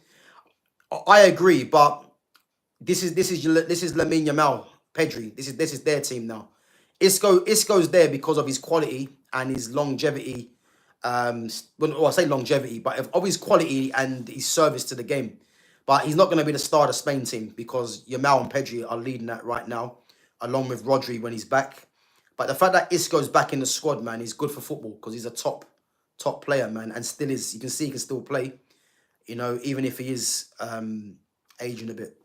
I agree, but this is Lamine Yamal, Pedri. This is their team now. Isco's there because of his quality and his longevity. Well, I say longevity, but of his quality and his service to the game. But he's not going to be the star of the Spain team because Yamal and Pedri are leading that right now, along with Rodri when he's back. But the fact that Isco's back in the squad, man, is good for football because he's a top player, man, and still is. You can see he can still play. You know, even if he is aging a bit.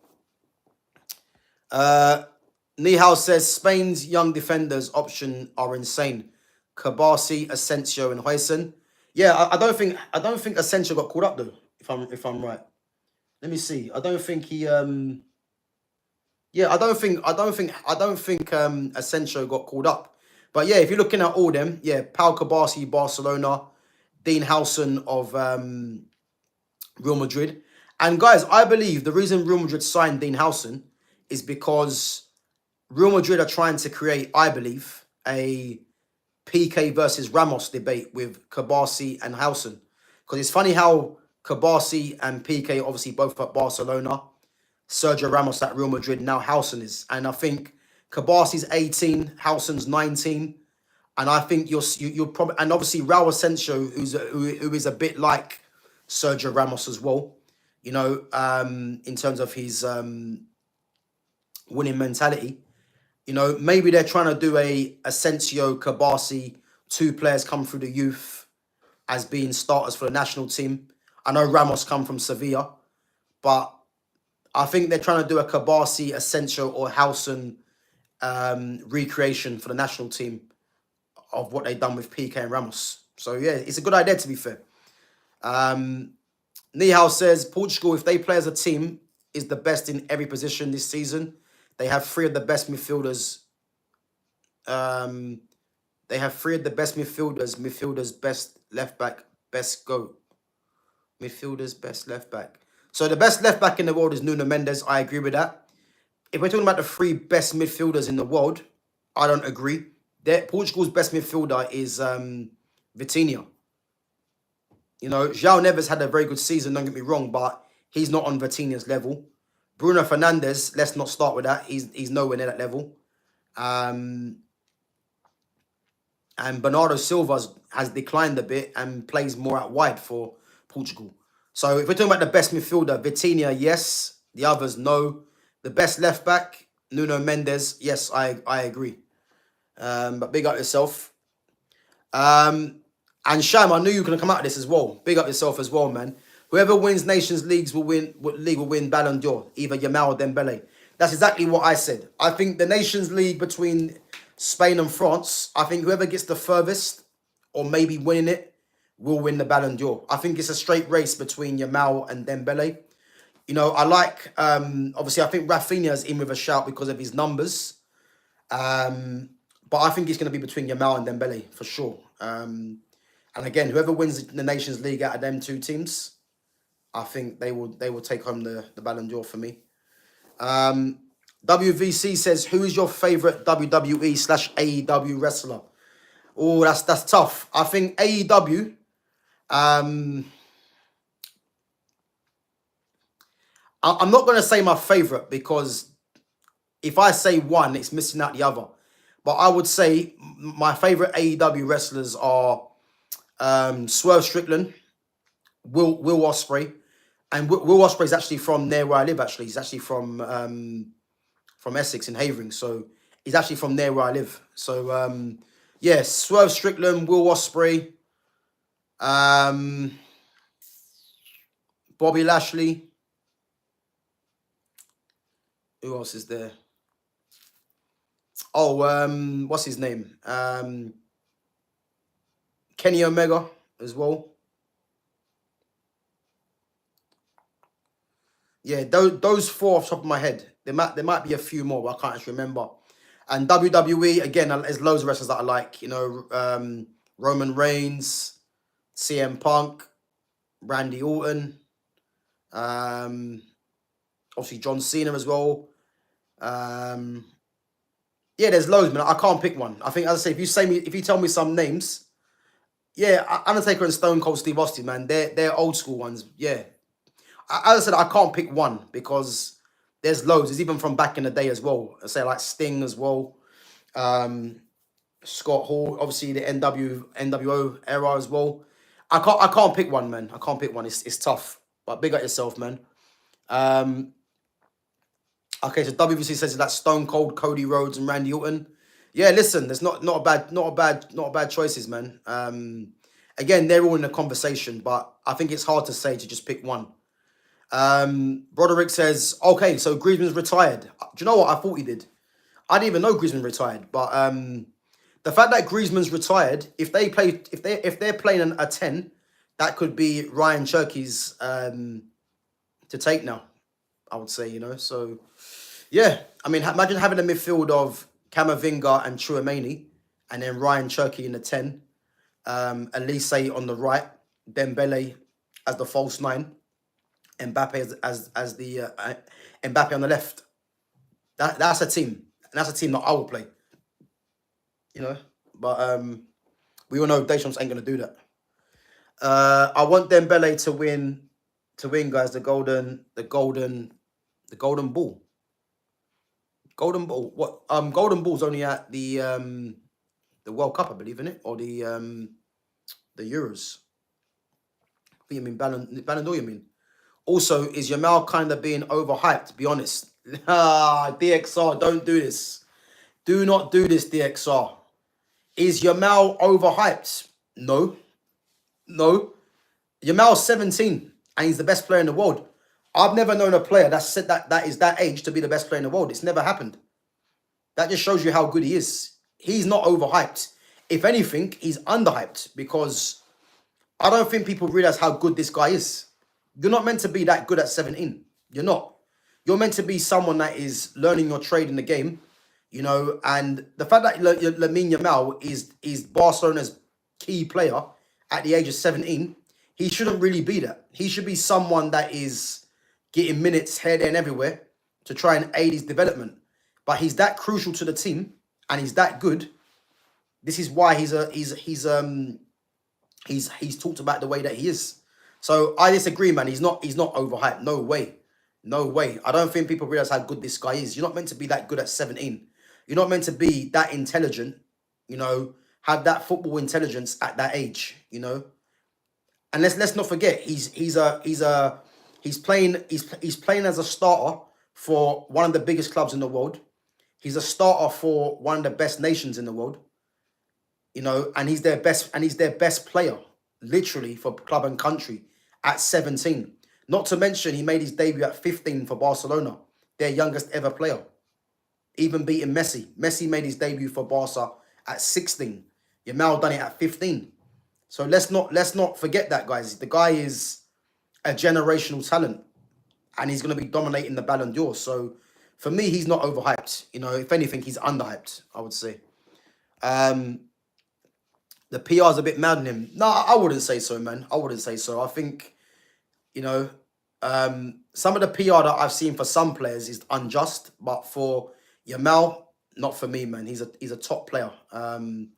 Nihal says Spain's young defenders option are insane. Kabasi, Asensio, and Huijsen. Yeah, I don't think Asensio got called up though. If I'm right, let me see. I don't think he. Yeah, I don't think Asensio got called up. But yeah, if you're looking at all them, yeah, Pau Kabasi, Barcelona, Dean Howson of Real Madrid. And guys, I believe the reason Real Madrid signed Dean Howson is because Real Madrid are trying to create, I believe, a PK versus Ramos debate with Kabasi and Howson. Because it's funny how Kabasi and PK obviously both at Barcelona, Sergio Ramos at Real Madrid, now Howson is. And I think Kabasi's 18, Howson's 19. And I think you're probably, and obviously Raul Asensio, who is a bit like Sergio Ramos as well, you know, in terms of his winning mentality. You know, maybe they're trying to do a Asensio, Kabasi, two players come through the youth as being starters for the national team. I know Ramos come from Sevilla, but I think they're trying to do a Kabasi, Asensio, or Howson recreation for the national team of what they've done with PK and Ramos. So, yeah, it's a good idea, to be fair. Nihal says, Portugal, if they play as a team, is the best in every position this season. They have three of the best midfielders. Midfielders, best left back, best go. Midfielders, best left back. So the best left back in the world is Nuno Mendes. I agree with that. If we're talking about the three best midfielders in the world, I don't agree. Portugal's best midfielder is Vitinha. You know, João Neves had a very good season, don't get me wrong, but he's not on Vitinha's level. Bruno Fernandes, let's not start with that. He's nowhere near that level. And Bernardo Silva has declined a bit and plays more out wide for Portugal. So if we're talking about the best midfielder, Vitinha, yes. The others, no. The best left back, Nuno Mendes, yes, I agree. But big up yourself. And Sham, I knew you were going to come out of this as well. Big up yourself as well, man. Whoever wins Nations Leagues will win Ballon d'Or, either Yamal or Dembele. That's exactly what I said. I think the Nations League between Spain and France, I think whoever gets the furthest or maybe winning it will win the Ballon d'Or. I think it's a straight race between Yamal and Dembele. You know, I like, obviously, I think Rafinha's in with a shout because of his numbers. But I think it's going to be between Yamal and Dembele for sure. And again, whoever wins the Nations League out of them two teams, I think they will take home the Ballon d'Or for me. WVC says, who is your favourite WWE/AEW wrestler? Oh, that's tough. I think AEW, I I'm not going to say my favourite because if I say one, it's missing out the other. But I would say my favourite AEW wrestlers are Swerve Strickland, Will Ospreay, and Will Ospreay is actually from near where I live. Actually, he's actually from Essex in Havering, so he's actually from there where I live. So yeah, Swerve Strickland, Will Ospreay, Bobby Lashley. Who else is there? Oh, what's his name? Kenny Omega as well. Yeah, those four off the top of my head. There might be a few more, but I can't actually remember. And WWE, again, there's loads of wrestlers that I like. You know, Roman Reigns, CM Punk, Randy Orton, obviously John Cena as well. Yeah, there's loads, man. I can't pick one. I think, as I say, if you tell me some names, yeah, Undertaker and Stone Cold Steve Austin, man, they're old school ones. Yeah, as I said, I can't pick one because there's loads. There's even from back in the day as well. I say like Sting as well, Scott Hall, obviously the NWO era as well. I can't pick one, man. I can't pick one. It's tough, but big up yourself, man. Okay, so WBC says that Stone Cold, Cody Rhodes, and Randy Orton. Yeah, listen, there's not a bad choices, man. Again, they're all in a conversation, but I think it's hard to say to just pick one. Broderick says, okay, so Griezmann's retired. Do you know what? I thought he did. I didn't even know Griezmann retired, but the fact that Griezmann's retired, if they're playing a 10, that could be Ryan Cherky's to take now, I would say, you know. So yeah, I mean, imagine having a midfield of Camavinga and Chouameni, and then Ryan Cherky in the 10, Elise on the right, Dembele as the false 9, Mbappe as the Mbappe on the left. That's a team. And that's a team that I will play. You know? But we all know Deschamps ain't gonna do that. I want Dembele to win, guys, the golden ball. Golden ball. What golden ball's only at the World Cup, I believe, in it, or the Euros. What do you mean Ballon d'Or, you mean? Also, is Yamal kind of being overhyped? Be honest. DXR, don't do this. Do not do this, DXR. Is Yamal overhyped? No. Yamal's 17 and he's the best player in the world. I've never known a player that said that is that age to be the best player in the world. It's never happened. That just shows you how good he is. He's not overhyped. If anything, he's underhyped because I don't think people realize how good this guy is. You're not meant to be that good at 17. You're not. You're meant to be someone that is learning your trade in the game, you know, and the fact that Lamine Yamal is Barcelona's key player at the age of 17, he shouldn't really be that. He should be someone that is getting minutes here, there, and everywhere to try and aid his development. But he's that crucial to the team, and he's that good. This is why he's talked about the way that he is. So I disagree, man. He's not overhyped. No way. I don't think people realize how good this guy is. You're not meant to be that good at 17. You're not meant to be that intelligent, you know, have that football intelligence at that age, you know. And let's not forget, he's playing as a starter for one of the biggest clubs in the world. He's a starter for one of the best nations in the world, you know, and he's their best player, literally, for club and country at 17. Not to mention, he made his debut at 15 for Barcelona, their youngest ever player, even beating Messi. Messi made his debut for Barca at 16. Yamal done it at 15. So let's not forget that, guys. The guy is a generational talent, and he's going to be dominating the Ballon d'Or. So for me, he's not overhyped. You know, if anything, he's underhyped, I would say. The PR's a bit mad on him. No, I wouldn't say so, man. I wouldn't say so. I think, you know, some of the PR that I've seen for some players is unjust, but for Yamal, not for me, man. He's a top player. And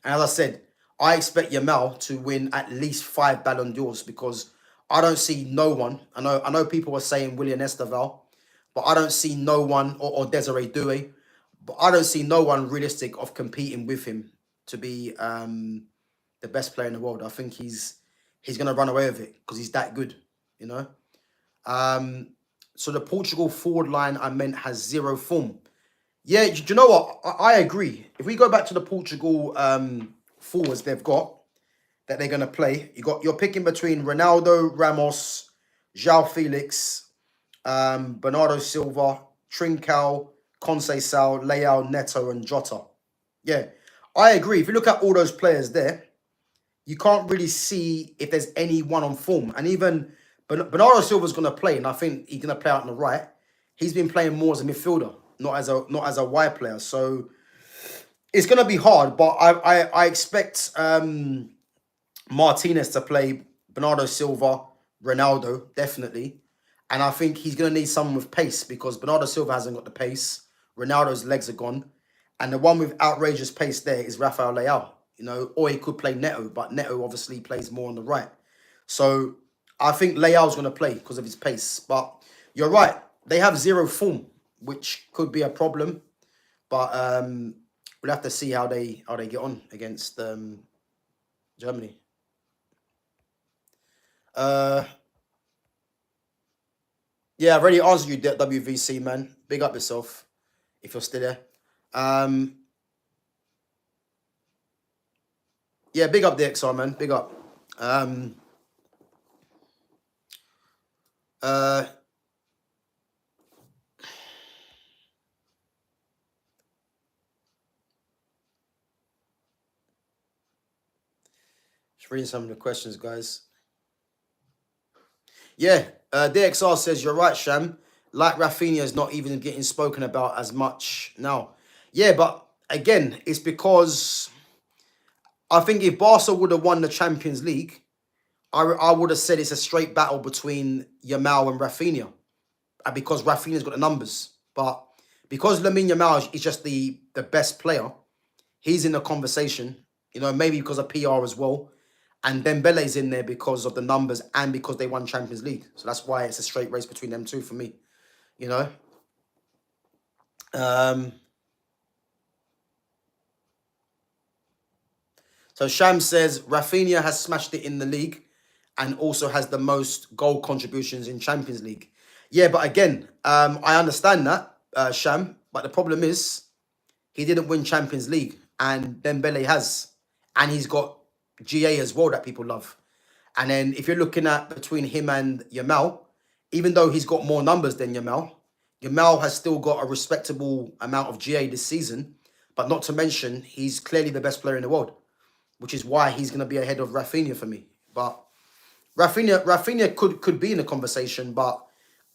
as I said, I expect Yamal to win at least 5 Ballon d'Ors because I don't see no one. I know people are saying William Esteval, but I don't see no one, or Desiree Doué, but I don't see no one realistic of competing with him to be the best player in the world. I think he's gonna run away with it because he's that good, you know. Um, so the Portugal forward line I meant has zero form. Yeah, do you know what? I agree. If we go back to the Portugal forwards they've got that they're gonna play, you're picking between Ronaldo, Ramos, João Felix, Bernardo Silva, Trincao, Conceição, Leao, Neto, and Jota. Yeah, I agree. If you look at all those players there, you can't really see if there's any one on form. And even Bernardo Silva's going to play, and I think he's going to play out on the right. He's been playing more as a midfielder, not as a wide player. So it's going to be hard, but I expect Martinez to play Bernardo Silva, Ronaldo, definitely. And I think he's going to need someone with pace because Bernardo Silva hasn't got the pace. Ronaldo's legs are gone. And the one with outrageous pace there is Rafael Leao. You know, or he could play Neto, but Neto obviously plays more on the right. So I think Leao's going to play because of his pace. But you're right. They have zero form, which could be a problem. But we'll have to see how they get on against Germany. Yeah, I've already answered you, WVC, man. Big up yourself if you're still there. Yeah, big up the XR, man. Big up. Just reading some of the questions, guys. Yeah, DXR says, you're right, Sham. Like Rafinha is not even getting spoken about as much now. Yeah, but again, it's because I think if Barca would have won the Champions League, I would have said it's a straight battle between Yamal and Rafinha. And because Rafinha's got the numbers. But because Lamine Yamal is just the best player, he's in the conversation. You know, maybe because of PR as well. And Dembele's in there because of the numbers and because they won Champions League. So that's why it's a straight race between them two for me. You know? So Sham says, Rafinha has smashed it in the league and also has the most goal contributions in Champions League. Yeah, but again, I understand that, Sham. But the problem is, he didn't win Champions League. And Dembele has. And he's got GA as well that people love. And then if you're looking at between him and Yamal, even though he's got more numbers than Yamal, Yamal has still got a respectable amount of GA this season. But not to mention, he's clearly the best player in the world, which is why he's going to be ahead of Rafinha for me. But Rafinha could be in the conversation, but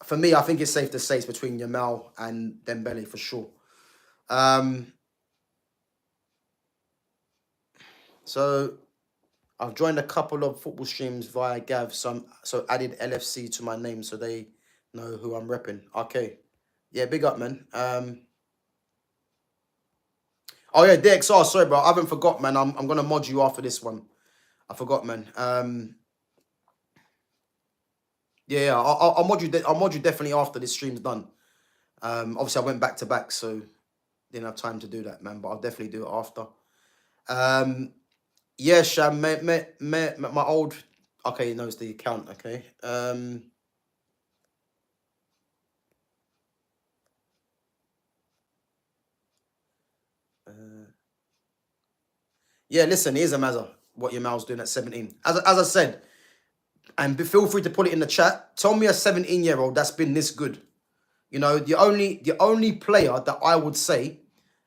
for me, I think it's safe to say it's between Yamal and Dembele for sure. So I've joined a couple of football streams via Gav, so added LFC to my name so they know who I'm repping. Okay. Yeah, big up, man. Oh yeah, DXR, sorry, bro. I haven't forgot, man. I'm gonna mod you after this one. I forgot, man. Yeah, I'll mod you. I'll mod you definitely after this stream's done. Obviously I went back to back, so didn't have time to do that, man. But I'll definitely do it after. Yeah, Sham, my old. Okay, he knows the account. Okay. Yeah, listen, here's a mazza. What Yamal's doing at 17. As I said, and feel free to put it in the chat. Tell me a 17-year-old that's been this good. You know, the only player that I would say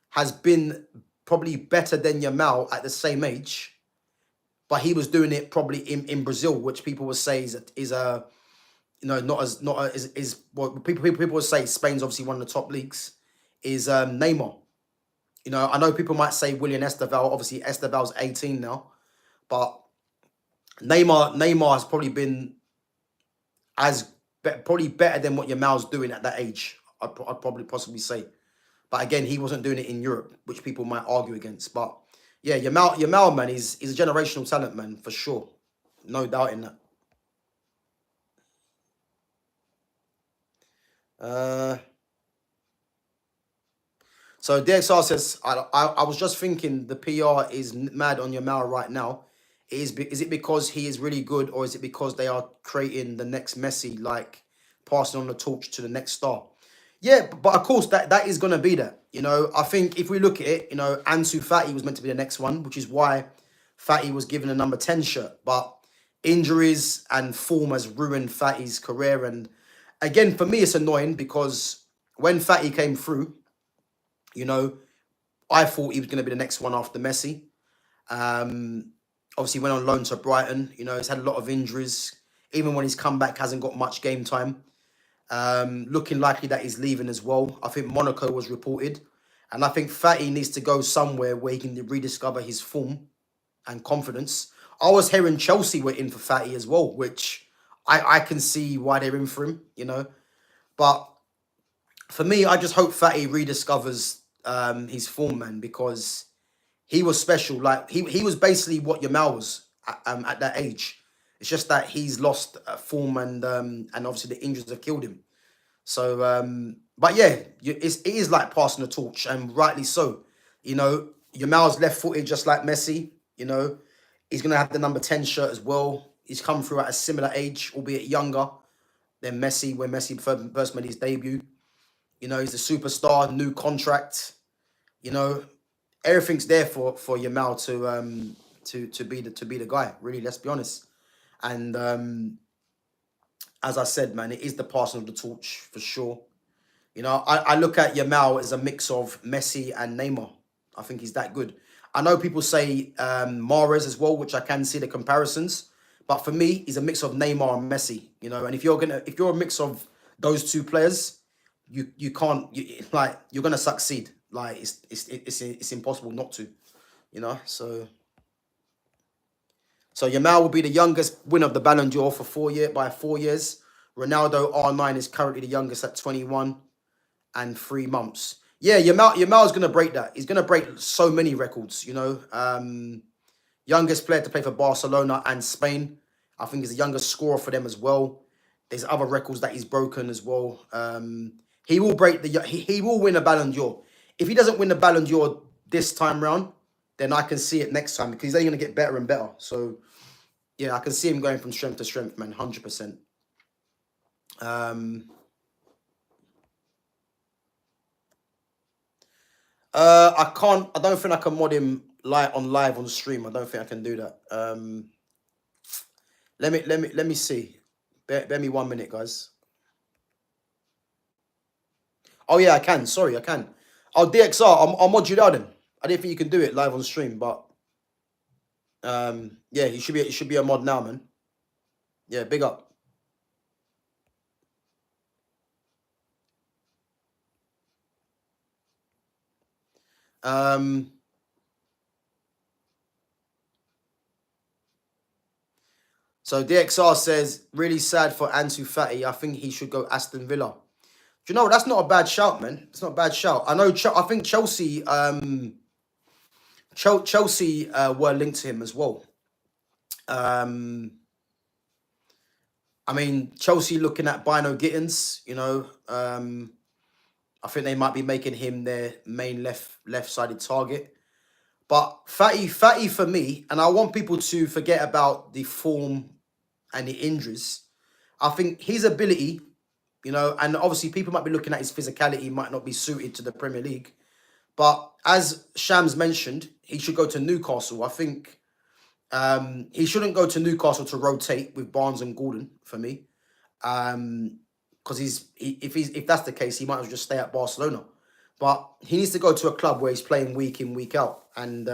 has been probably better than Yamal at the same age, but he was doing it probably in Brazil, which people would say is a you know is what people would say Spain's obviously one of the top leagues, is Neymar. You know, I know people might say William Esteval. Obviously, Esteval's 18 now, but Neymar has probably been probably better than what Yamal's doing at that age. I'd probably possibly say, but again, he wasn't doing it in Europe, which people might argue against. But yeah, Yamal, man, he's a generational talent, man, for sure, no doubt in that. Uh, so DXR says, I was just thinking the PR is mad on Yamal right now. Is it because he is really good, or is it because they are creating the next Messi, like passing on the torch to the next star? Yeah, but of course that is gonna be that. You know, I think if we look at it, you know, Ansu Fati was meant to be the next one, which is why Fati was given a number 10 shirt. But injuries and form has ruined Fati's career. And again, for me, it's annoying because when Fati came through, you know, I thought he was going to be the next one after Messi. Um, Obviously, went on loan to Brighton. You know, he's had a lot of injuries. Even when he's come back, hasn't got much game time. Looking likely that he's leaving as well. I think Monaco was reported. And I think Fati needs to go somewhere where he can rediscover his form and confidence. I was hearing Chelsea were in for Fati as well, which I can see why they're in for him, you know. But for me, I just hope Fati rediscovers his form, man, because he was special. Like he was basically what Yamal was at that age. It's just that he's lost form and obviously the injuries have killed him. So, but yeah, it is like passing the torch, and rightly so. You know, Yamal's left-footed just like Messi. You know, he's gonna have the number 10 shirt as well. He's come through at a similar age, albeit younger than Messi when Messi first made his debut. You know, he's a superstar, new contract. You know, everything's there for Yamal to be the guy. Really, let's be honest. And as I said, man, it is the passing of the torch for sure. You know, I look at Yamal as a mix of Messi and Neymar. I think he's that good. I know people say Mahrez as well, which I can see the comparisons. But for me, he's a mix of Neymar and Messi. You know, and if you're a mix of those two players, you can't like you're gonna succeed. Like it's impossible not to. You know, so Yamal will be the youngest winner of the Ballon d'Or for 4 years. Ronaldo R9 is currently the youngest at 21 and 3 months. Yeah, Yamal's gonna break that. He's gonna break so many records. You know, youngest player to play for Barcelona and Spain. I think he's the youngest scorer for them as well. There's other records that he's broken as well. He will break he will win a Ballon d'Or. If he doesn't win the Ballon d'Or this time round, then I can see it next time because he's only going to get better and better. So yeah, I can see him going from strength to strength, man, 100%. I can't. I don't think I can mod him live on stream. I don't think I can do that. Let me see. Bear me 1 minute, guys. Oh yeah, I can. Sorry, I can. Oh DXR, I'll mod you down then. I didn't think you can do it live on stream, but yeah, he should be a mod now, man. Yeah, big up. So DXR says, really sad for Ansu Fati. I think he should go Aston Villa. Do you know what? That's not a bad shout, man. It's not a bad shout. I know. I think Chelsea. Chelsea were linked to him as well. I mean, Chelsea looking at Bino Gittins. You know, I think they might be making him their main left-sided target. But Fati for me, and I want people to forget about the form and the injuries. I think his ability, you know, and obviously people might be looking at his physicality might not be suited to the Premier League. But as Shams mentioned, he should go to Newcastle. I think he shouldn't go to Newcastle to rotate with Barnes and Gordon for me. Because if that's the case, he might as well just stay at Barcelona. But he needs to go to a club where he's playing week in, week out. And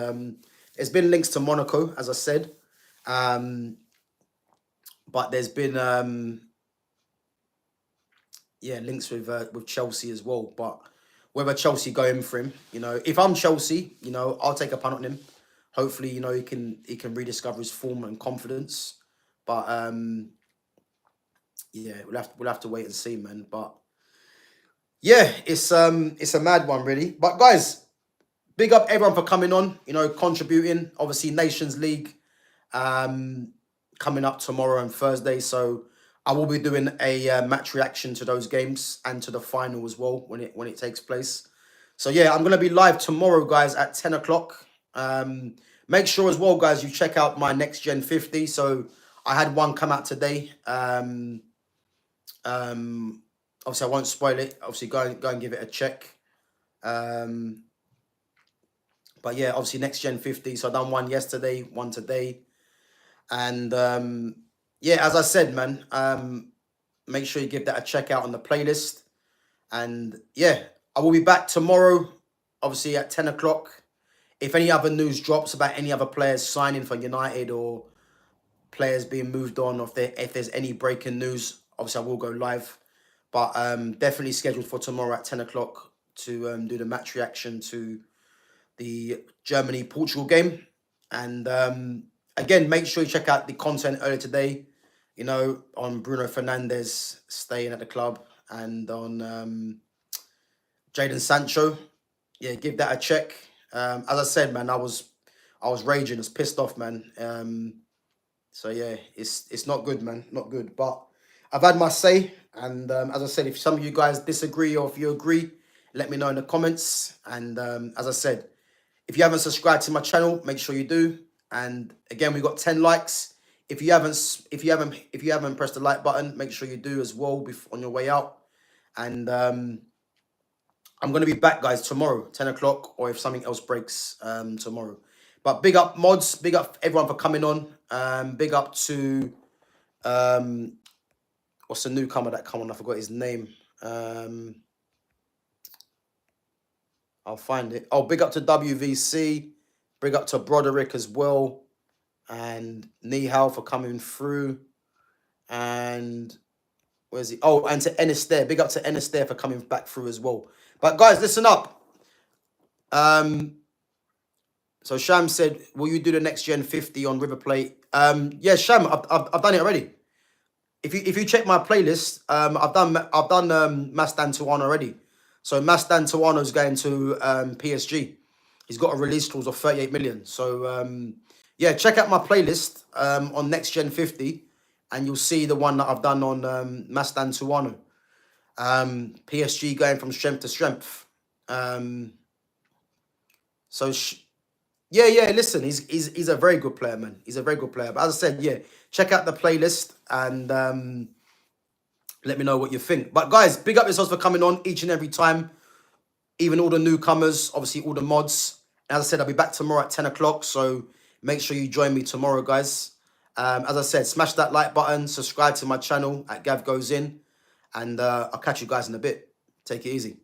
there's been links to Monaco, as I said. But there's been links with Chelsea as well. But whether Chelsea go in for him, you know, if I'm Chelsea, you know, I'll take a punt on him. Hopefully, you know, he can rediscover his form and confidence. But yeah, we'll have to wait and see, man. But yeah, it's a mad one, really. But guys, big up everyone for coming on, you know, contributing. Obviously, Nations League coming up tomorrow and Thursday. So I will be doing a match reaction to those games and to the final as well when it takes place. So yeah, I'm gonna be live tomorrow, guys, at 10 o'clock. Make sure as well, guys, you check out my Next Gen 50. So I had one come out today. Obviously, I won't spoil it. Obviously, go and give it a check. But yeah, obviously Next Gen 50. So I done one yesterday, one today, and yeah, as I said, man, make sure you give that a check out on the playlist. And yeah, I will be back tomorrow, obviously at 10 o'clock. If any other news drops about any other players signing for United or players being moved on, or if there's any breaking news, obviously I will go live. But definitely scheduled for tomorrow at 10 o'clock to do the match reaction to the Germany-Portugal game. And again, make sure you check out the content earlier today, you know, on Bruno Fernandes staying at the club and on Jadon Sancho. Yeah, give that a check. As I said, man, I was raging, I was pissed off, man. So yeah, it's not good, man, not good. But I've had my say, and as I said, if some of you guys disagree or if you agree, let me know in the comments. And as I said, if you haven't subscribed to my channel, make sure you do. And again, we got 10 likes. If you haven't pressed the like button, make sure you do as well on your way out. And I'm gonna be back, guys, tomorrow, 10 o'clock, or if something else breaks tomorrow. But big up mods, big up everyone for coming on. Big up to what's the newcomer that come on? I forgot his name. I'll find it. Oh, big up to WVC. Big up to Broderick as well. And Nihal for coming through. And where's he? Oh, and to Ennis there. Big up to Ennis there for coming back through as well. But guys, listen up. So Sham said, will you do the Next Gen 50 on River Plate? Yeah, Sham, I've done it already. If you check my playlist, I've done Mastan Tuan already. So Mastan Tuano's going to PSG. He's got a release clause of 38 million. So yeah, check out my playlist on Next Gen 50, and you'll see the one that I've done on Mastan Tuano. PSG going from strength to strength. So yeah. Listen, he's a very good player, man. He's a very good player. But as I said, yeah, check out the playlist and let me know what you think. But guys, big up yourselves for coming on each and every time. Even all the newcomers, obviously all the mods. As I said, I'll be back tomorrow at 10 o'clock. So make sure you join me tomorrow, guys. As I said, smash that like button. Subscribe to my channel at GavGoesIn. And I'll catch you guys in a bit. Take it easy.